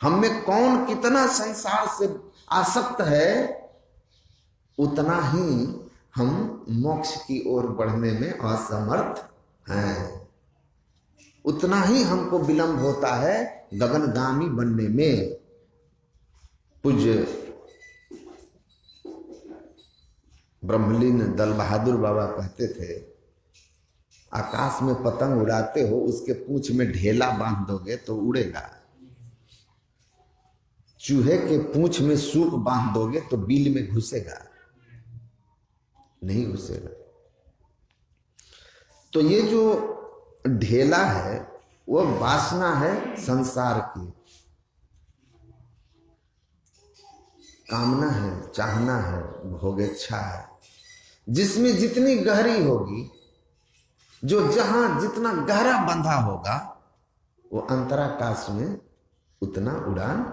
हम में कौन कितना संसार से आसक्त है, उतना ही हम मोक्ष की ओर बढ़ने में असमर्थ हैं, उतना ही हमको विलंब होता है गगनगामी बनने में। पूज्य ब्रह्मलीन दल बहादुर बाबा कहते थे, आकाश में पतंग उड़ाते हो, उसके पूंछ में ढेला बांध दोगे तो उड़ेगा, चूहे के पूंछ में सूप बांध दोगे तो बिल में घुसेगा, नहीं घुसेगा। तो ये जो ढेला है वो वासना है संसार की, कामना है, चाहना है, भोगेच्छा है, जिसमें जितनी गहरी होगी, जो जहां जितना गहरा बंधा होगा, वो अंतराकाश में उतना उड़ान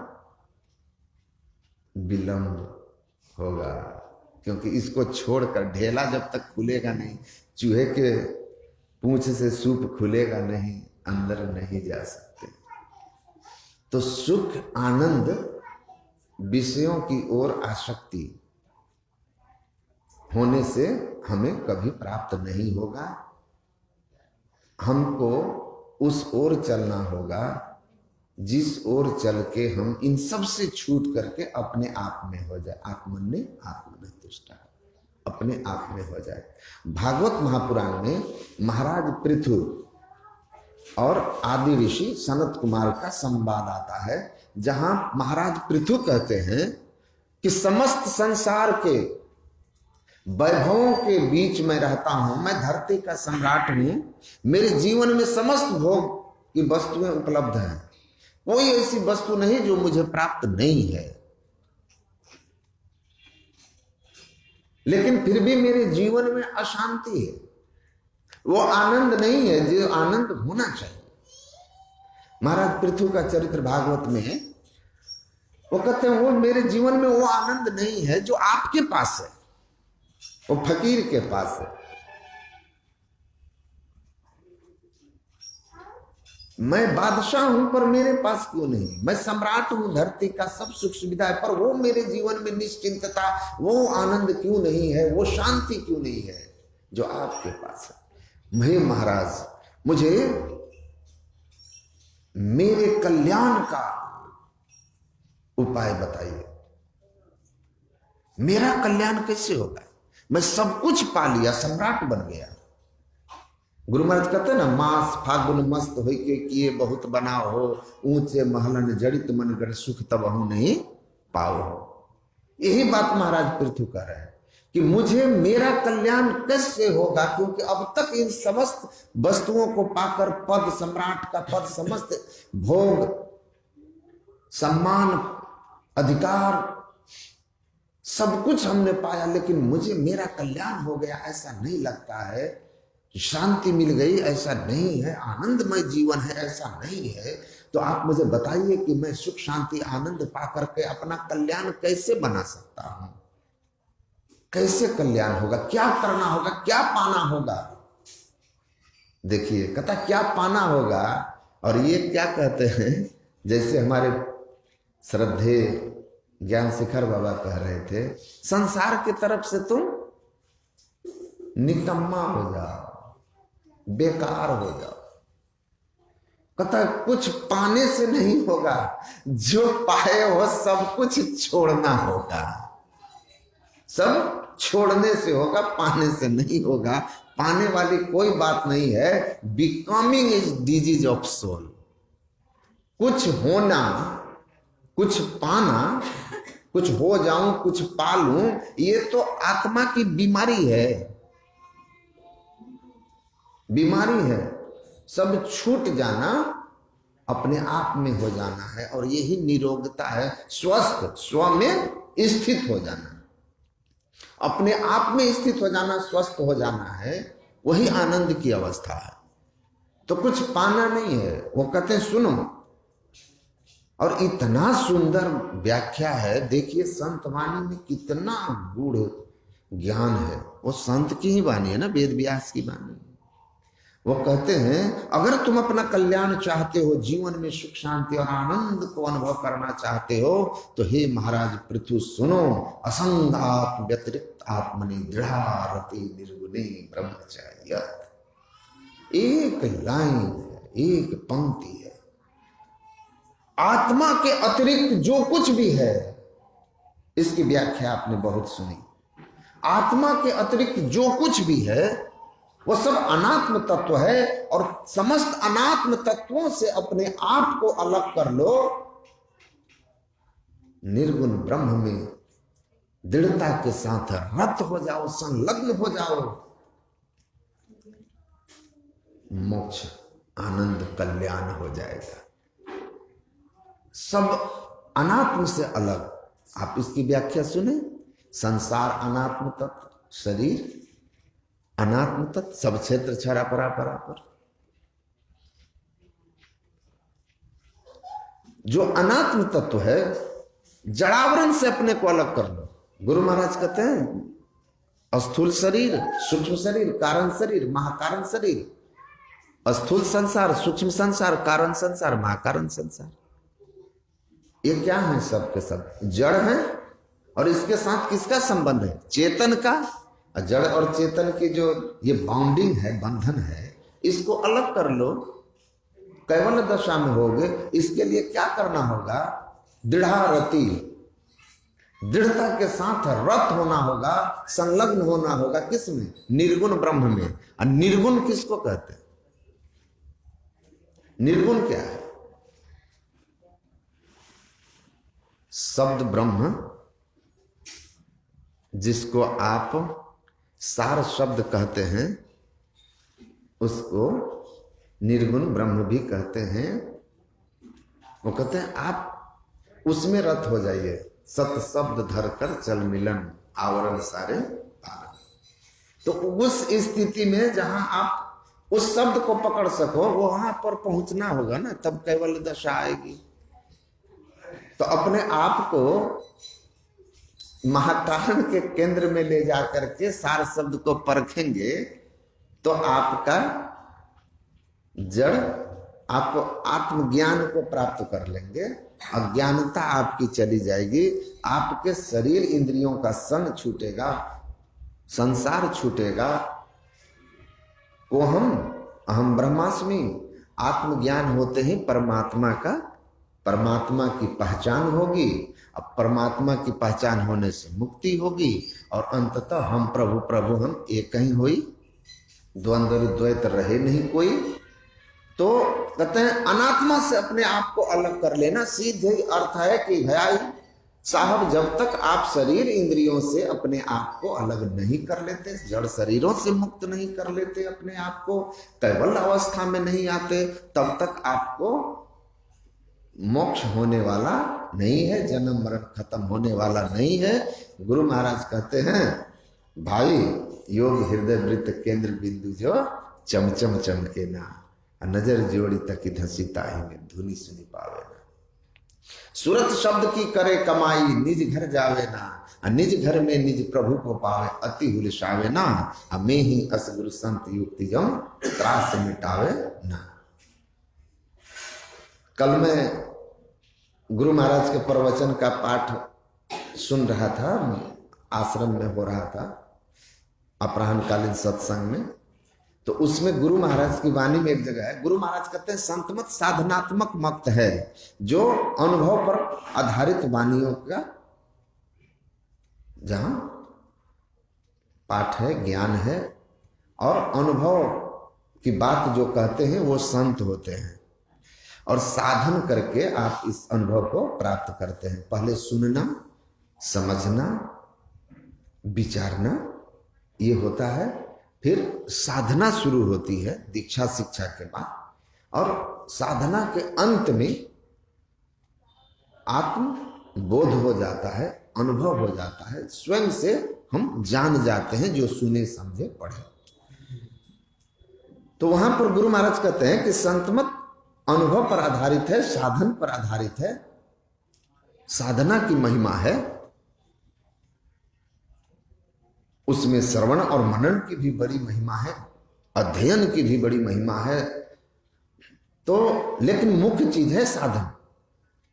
विलंब होगा। क्योंकि इसको छोड़कर ढेला जब तक खुलेगा नहीं, चूहे के पूंछ से सूप खुलेगा नहीं, अंदर नहीं जा सकते। तो सुख आनंद विषयों की ओर आसक्ति होने से हमें कभी प्राप्त नहीं होगा। हमको उस ओर चलना होगा जिस ओर चल के हम इन सब से छूट करके अपने आप में हो जाए। आत्मन्ने आत्मन तुष्टा, अपने आप में हो जाए। भागवत महापुराण में महाराज पृथु और आदि ऋषि सनत कुमार का संवाद आता है, जहां महाराज पृथु कहते हैं कि समस्त संसार के वैभवों के बीच में रहता हूं, मैं धरती का सम्राट हूं, मेरे जीवन में समस्त भोग की वस्तुएं उपलब्ध हैं, कोई ऐसी वस्तु नहीं जो मुझे प्राप्त नहीं है, लेकिन फिर भी मेरे जीवन में अशांति है, वो आनंद नहीं है जो आनंद होना चाहिए। महाराज पृथु का चरित्र भागवत में है, वो कहते हैं वो मेरे जीवन में वो आनंद नहीं है जो आपके पास है, वो फकीर के पास है। मैं बादशाह हूं पर मेरे पास क्यों नहीं, मैं सम्राट हूं, धरती का सब सुख सुविधा है, पर वो मेरे जीवन में निश्चिंतता, वो आनंद क्यों नहीं है, वो शांति क्यों नहीं है जो आपके पास है। मैं महाराज, मुझे मेरे कल्याण का उपाय बताइए, मेरा कल्याण कैसे होगा? मैं सब कुछ पा लिया, सम्राट बन गया। गुरु महाराज कहते हैं ना, मास फागुन मस्त हो के किए बहुत बनाओ हो, ऊंचे महलन जड़ित मन कर सुख तबहु नहीं पाओ हो। यही बात महाराज पृथु कह रहे हैं कि मुझे मेरा कल्याण कैसे होगा, क्योंकि अब तक इन समस्त वस्तुओं को पाकर, पद, सम्राट का पद, समस्त भोग, सम्मान, अधिकार, सब कुछ हमने पाया, लेकिन मुझे मेरा कल्याण हो गया ऐसा नहीं लगता है, शांति मिल गई ऐसा नहीं है, आनंदमय जीवन है ऐसा नहीं है। तो आप मुझे बताइए कि मैं सुख शांति आनंद पा करके अपना कल्याण कैसे बना सकता हूं, कैसे कल्याण होगा, क्या करना होगा, क्या पाना होगा? देखिए, कहता क्या पाना होगा, और ये क्या कहते हैं, जैसे हमारे श्रद्धे ज्ञान शिखर बाबा कह रहे थे, संसार की तरफ से तुम निकम्मा हो जाओ, बेकार हो जाओ। कहता कुछ पाने से नहीं होगा, जो पाए हो सब कुछ छोड़ना होगा, सब छोड़ने से होगा, पाने से नहीं होगा। पाने वाली कोई बात नहीं है। Becoming is disease of soul. कुछ होना, कुछ पाना, कुछ हो जाऊं, कुछ पालूं, ये तो आत्मा की बीमारी है, बीमारी है। सब छूट जाना, अपने आप में हो जाना है, और यही निरोगता है। स्वस्थ, स्व में स्थित हो जाना, अपने आप में स्थित हो जाना, स्वस्थ हो जाना है, वही आनंद की अवस्था है। तो कुछ पाना नहीं है। वो कहते हैं सुनो, और इतना सुंदर व्याख्या है। देखिए संत वाणी में कितना गूढ़ ज्ञान है। वो संत की ही वाणी है ना, वेद व्यास की वाणी। वो कहते हैं अगर तुम अपना कल्याण चाहते हो, जीवन में सुख शांति और आनंद को अनुभव करना चाहते हो, तो हे महाराज पृथु सुनो, असंगात व्यतिरिक्त आत्मनि दृढ़ारति निर्गुणे ब्रह्मचर्य। एक लाइन है, एक पंक्ति है। आत्मा के अतिरिक्त जो कुछ भी है, इसकी व्याख्या आपने बहुत सुनी। आत्मा के अतिरिक्त जो कुछ भी है वो सब अनात्म तत्व है, और समस्त अनात्म तत्वों से अपने आप को अलग कर लो, निर्गुण ब्रह्म में दृढ़ता के साथ रत हो जाओ, संलग्न हो जाओ, मोक्ष आनंद कल्याण हो जाएगा। सब अनात्म से अलग। आप इसकी व्याख्या सुने, संसार अनात्म तत्व, शरीर अनात्म तत्व, सब क्षेत्र छरा परा पर। जो अनात्म तत्व है, जड़ावरण से अपने को अलग कर लो। गुरु महाराज कहते हैं स्थूल शरीर, सूक्ष्म शरीर, कारण शरीर, महाकारण शरीर। स्थूल संसार, सूक्ष्म संसार, कारण संसार, महाकारण संसार, ये क्या है? सब के सब जड़ है। और इसके साथ किसका संबंध है? चेतन का। जड़ और चेतन की जो ये बाउंडिंग है, बंधन है, इसको अलग कर लो, कैवल्य दशा में होगे। इसके लिए क्या करना होगा? दृढ़ारति, दृढ़ता के साथ रत होना होगा, संलग्न होना होगा। किसमें? निर्गुण ब्रह्म में। और निर्गुण किसको कहते हैं? निर्गुण क्या है? शब्द ब्रह्म, जिसको आप सार शब्द कहते हैं, उसको निर्गुण ब्रह्म भी कहते हैं। वो कहते हैं आप उसमें रत हो जाइए। सत शब्द धरकर चल मिलन, आवरण सारे पार। तो उस स्थिति में जहां आप उस शब्द को पकड़ सको, वो वहां पर पहुंचना होगा ना, तब कैवल्य दशा आएगी। तो अपने आप को महाकारण के केंद्र में ले जाकर के सार शब्द को परखेंगे, तो आपका जड़, आप आत्मज्ञान को प्राप्त कर लेंगे। अज्ञानता आपकी चली जाएगी, आपके शरीर इंद्रियों का संग छूटेगा, संसार छूटेगा। को हम अहम ब्रह्मास्मि, आत्मज्ञान होते ही परमात्मा की पहचान होगी। अब परमात्मा की पहचान होने से मुक्ति होगी, और अंततः हम प्रभु प्रभु हम एक ही हुई, द्वंद्व द्वैत रहे नहीं कोई। तो कहते हैं अनात्मा से अपने आप को अलग कर लेना। सीधे अर्थ है कि भाई साहब, जब तक आप शरीर इंद्रियों से अपने आप को अलग नहीं कर लेते, जड़ शरीरों से मुक्त नहीं कर लेते, अपने आप को कैवल्य अवस्था में नहीं आते, तब तक आपको मोक्ष होने वाला नहीं है, जन्म मरण खत्म होने वाला नहीं है। गुरु महाराज कहते हैं भाई, योग हृदय वृत्त केंद्र बिंदु जो चमचम चमके ना, नजर जोड़ी तक धसीता ही में धुनी सुनी पावे ना। सूरत शब्द की करे कमाई, निज घर जावे ना, निज घर में निज प्रभु को पावे, अति हुलसावे ना, में ही अस गुरु संत युक्ति जम त्रास मिटावे ना। कल मैं गुरु महाराज के प्रवचन का पाठ सुन रहा था, आश्रम में हो रहा था अपराह्नकालीन सत्संग में। तो उसमें गुरु महाराज की वाणी में एक जगह है, गुरु महाराज कहते हैं संतमत साधनात्मक मत है, जो अनुभव पर आधारित वाणियों का जहां पाठ है, ज्ञान है, और अनुभव की बात जो कहते हैं वो संत होते हैं, और साधन करके आप इस अनुभव को प्राप्त करते हैं। पहले सुनना, समझना, विचारना, ये होता है। फिर साधना शुरू होती है दीक्षा शिक्षा के बाद, और साधना के अंत में आत्म बोध हो जाता है, अनुभव हो जाता है, स्वयं से हम जान जाते हैं जो सुने समझे पढ़े। तो वहां पर गुरु महाराज कहते हैं कि संतमत अनुभव पर आधारित है, साधन पर आधारित है, साधना की महिमा है, उसमें श्रवण और मनन की भी बड़ी महिमा है, अध्ययन की भी बड़ी महिमा है। तो लेकिन मुख्य चीज है साधन,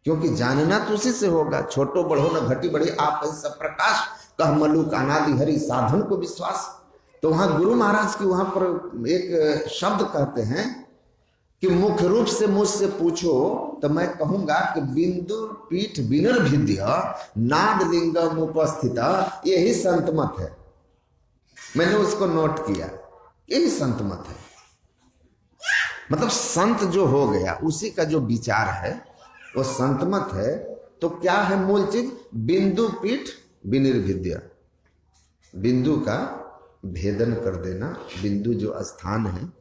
क्योंकि जानना तो उसी से होगा। छोटो बढ़ो न घटी बड़ी, आप सब प्रकाश कह मलुक अनादि हरि, साधन को विश्वास। तो वहां गुरु महाराज की वहां पर एक शब्द कहते हैं कि मुख्य रूप से मुझसे पूछो तो मैं कहूंगा कि बिंदु पीठ विनिर्भिद्य नाद लिंगम उपस्थित, यही संत मत है। मैंने उसको नोट किया, यही संत मत है। मतलब संत जो हो गया उसी का जो विचार है वो संत मत है। तो क्या है मूल चीज? बिंदु पीठ विनिर्भिद्य, बिंदु का भेदन कर देना। बिंदु जो स्थान है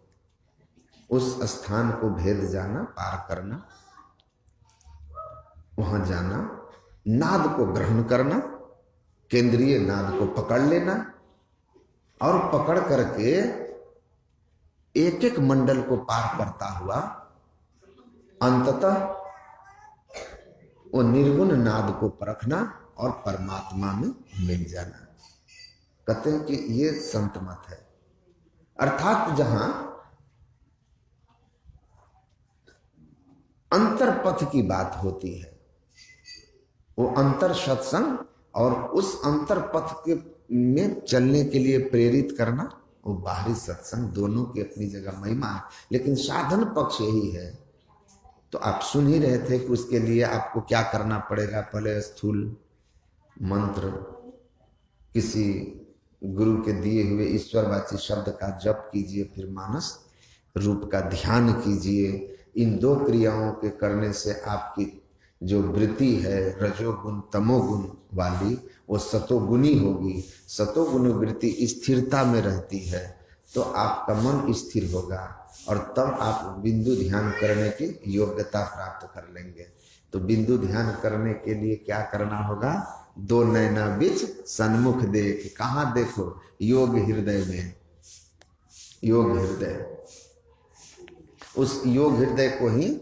उस स्थान को भेद जाना, पार करना, वहां जाना, नाद को ग्रहण करना, केंद्रीय नाद को पकड़ लेना और पकड़ करके एक एक मंडल को पार करता हुआ अंततः वो निर्गुण नाद को परखना और परमात्मा में मिल जाना। कहते हैं कि ये संत मत है। अर्थात जहां अंतर पथ की बात होती है वो अंतर सत्संग, और उस अंतर पथ के में चलने के लिए प्रेरित करना वो बाहरी सत्संग, दोनों की अपनी जगह महिमा है। लेकिन साधन पक्ष यही है। तो आप सुन ही रहे थे कि उसके लिए आपको क्या करना पड़ेगा। पहले स्थूल मंत्र, किसी गुरु के दिए हुए ईश्वरवाची शब्द का जप कीजिए, फिर मानस रूप का ध्यान कीजिए। इन दो क्रियाओं के करने से आपकी जो वृत्ति है रजोगुण तमोगुण वाली, वो सतोगुणी होगी। सतोगुणी वृत्ति स्थिरता में रहती है तो आपका मन स्थिर होगा और तब आप बिंदु ध्यान करने की योग्यता प्राप्त कर लेंगे। तो बिंदु ध्यान करने के लिए क्या करना होगा? दो नैना बीच सन्मुख देख। कहाँ देखो? योग हृदय में। योग हृदय, उस योग हृदय को ही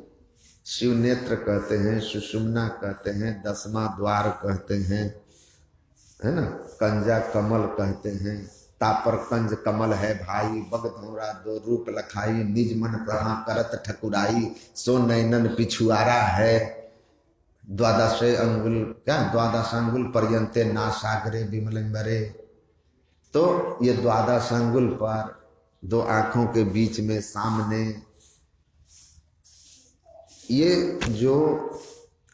शिव नेत्र कहते हैं, सुषुम्ना कहते हैं, 10वां द्वार कहते हैं, है ना, कंजा कमल कहते हैं। तापर कंज कमल है भाई, बग धौरा दो रूप लखाई, निज मन प्रहा करत ठकुराई, सो नैनन पिछुआरा है। द्वादशांगुल पर्यंते ना सागरे विमलंबरे। तो ये द्वादशांगुल पर, दो आंखों के बीच में सामने, ये जो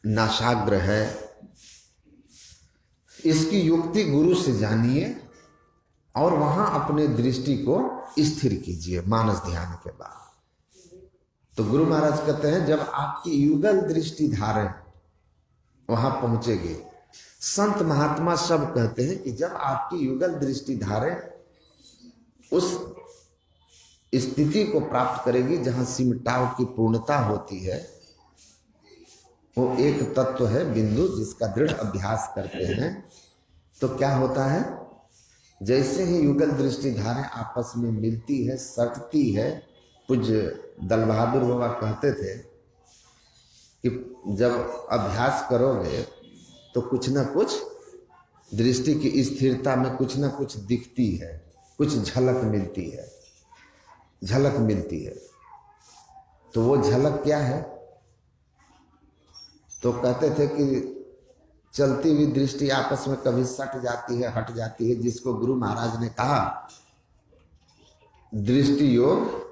नासाग्र है इसकी युक्ति गुरु से जानिए और वहां अपने दृष्टि को स्थिर कीजिए मानस ध्यान के बाद। तो गुरु महाराज कहते हैं जब आपकी युगल दृष्टि धारे वहां पहुंचेगी। संत महात्मा सब कहते हैं कि जब आपकी युगल दृष्टि धारे उस स्थिति को प्राप्त करेगी जहां सिमटाव की पूर्णता होती है। वो एक तत्व है बिंदु जिसका दृढ़ अभ्यास करते हैं तो क्या होता है? जैसे ही युगल दृष्टि धारें आपस में मिलती है, सटती है। पूज्य दल बहादुर बाबा कहते थे कि जब अभ्यास करोगे तो कुछ ना कुछ दृष्टि की स्थिरता में कुछ ना कुछ दिखती है, कुछ झलक मिलती है, झलक मिलती है। तो वो झलक क्या है? तो कहते थे कि चलती हुई दृष्टि आपस में कभी सट जाती है, हट जाती है, जिसको गुरु महाराज ने कहा दृष्टि योग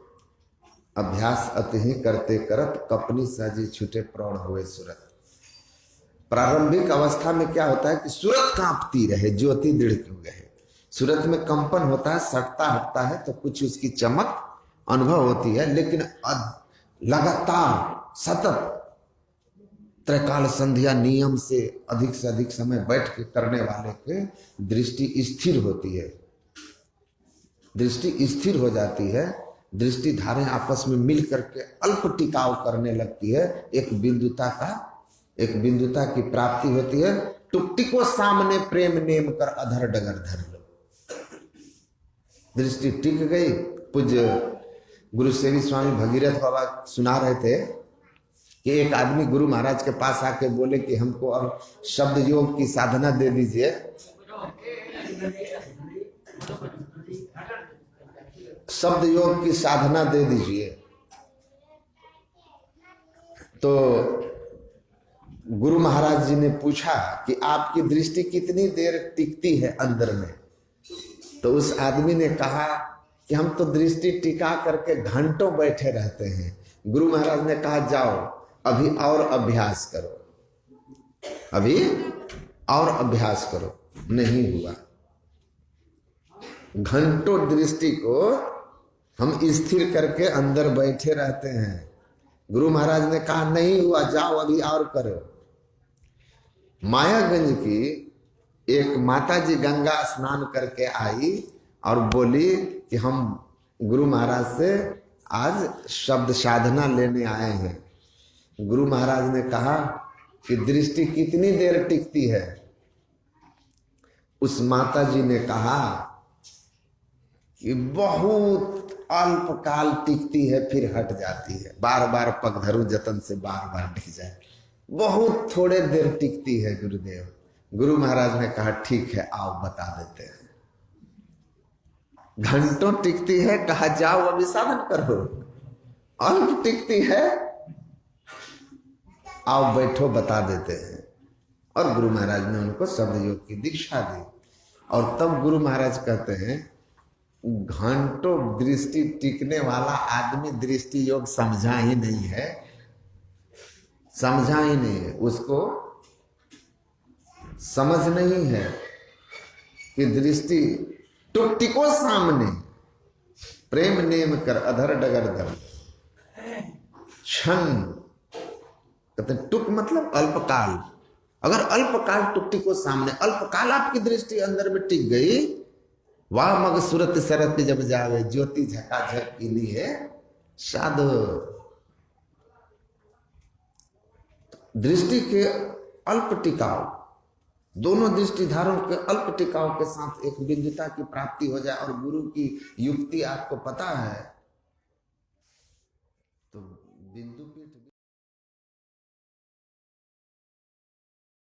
अभ्यास अति ही करते करत, कपनी साजी छूटे प्रौढ़ हुए सूरत। प्रारंभिक अवस्था में क्या होता है कि सूरत कांपती रहे, ज्योति दृढ़ क्यों रहे। सूरत में कंपन होता है, सटता हटता है तो कुछ उसकी चमक अनुभव होती है, लेकिन लगातार सतत त्रैकाल संध्या नियम से अधिक समय बैठ के करने वाले के दृष्टि स्थिर होती है, दृष्टि स्थिर हो जाती है। दृष्टि धारें आपस में मिल करके अल्प टिकाव करने लगती है। एक बिंदुता की प्राप्ति होती है। टुकटी को सामने प्रेम नेम कर अधर डगर धर लो। दृष्टि टिक गई। पूज्य गुरु सेवी स्वामी भगीरथ बाबा सुना रहे थे कि एक आदमी गुरु महाराज के पास आके बोले कि हमको अब शब्द योग की साधना दे दीजिए। शब्द योग की साधना दे दीजिए। तो गुरु महाराज जी ने पूछा कि आपकी दृष्टि कितनी देर टिकती है अंदर में? तो उस आदमी ने कहा कि हम तो दृष्टि टिका करके घंटों बैठे रहते हैं। गुरु महाराज ने कहा जाओ अभी और अभ्यास करो, अभी और अभ्यास करो। नहीं हुआ। घंटों दृष्टि को हम स्थिर करके अंदर बैठे रहते हैं। गुरु महाराज ने कहा नहीं हुआ, जाओ अभी और करो। मायागंज की एक माता जी गंगा स्नान करके आई और बोली कि हम गुरु महाराज से आज शब्द साधना लेने आए हैं। गुरु महाराज ने कहा कि दृष्टि कितनी देर टिकती है? उस माता जी ने कहा कि बहुत अल्प काल टिकती है, फिर हट जाती है। बार बार पगधरू जतन से बार बार टिक जाए, बहुत थोड़े देर टिकती है गुरुदेव। गुरु महाराज ने कहा ठीक है, आओ बता देते हैं। घंटों टिकती है, कहा जाओ अभी साधन करो। अल्प टिकती है, आओ बैठो बता देते हैं। और गुरु महाराज ने उनको शब्द योग की दीक्षा दी। और तब गुरु महाराज कहते हैं घंटों दृष्टि टिकने वाला आदमी दृष्टि योग समझा ही नहीं है, समझा ही नहीं है, उसको समझ नहीं है कि दृष्टि टुकटिको सामने प्रेम नेम कर अधर डगर दर क्षण। कहते टुक मतलब अल्पकाल। अगर अल्पकाल टुकटिको सामने, अल्पकाल आपकी दृष्टि अंदर में टिक गई, वाह मग सूरत सरत जब जावे ज्योति झकाझक की लिए साधो। दृष्टि के अल्प टिकाव, दोनों दृष्टिधारों के अल्प टिकाव के साथ एक बिंदुता की प्राप्ति हो जाए और गुरु की युक्ति आपको पता है, तो बिंदु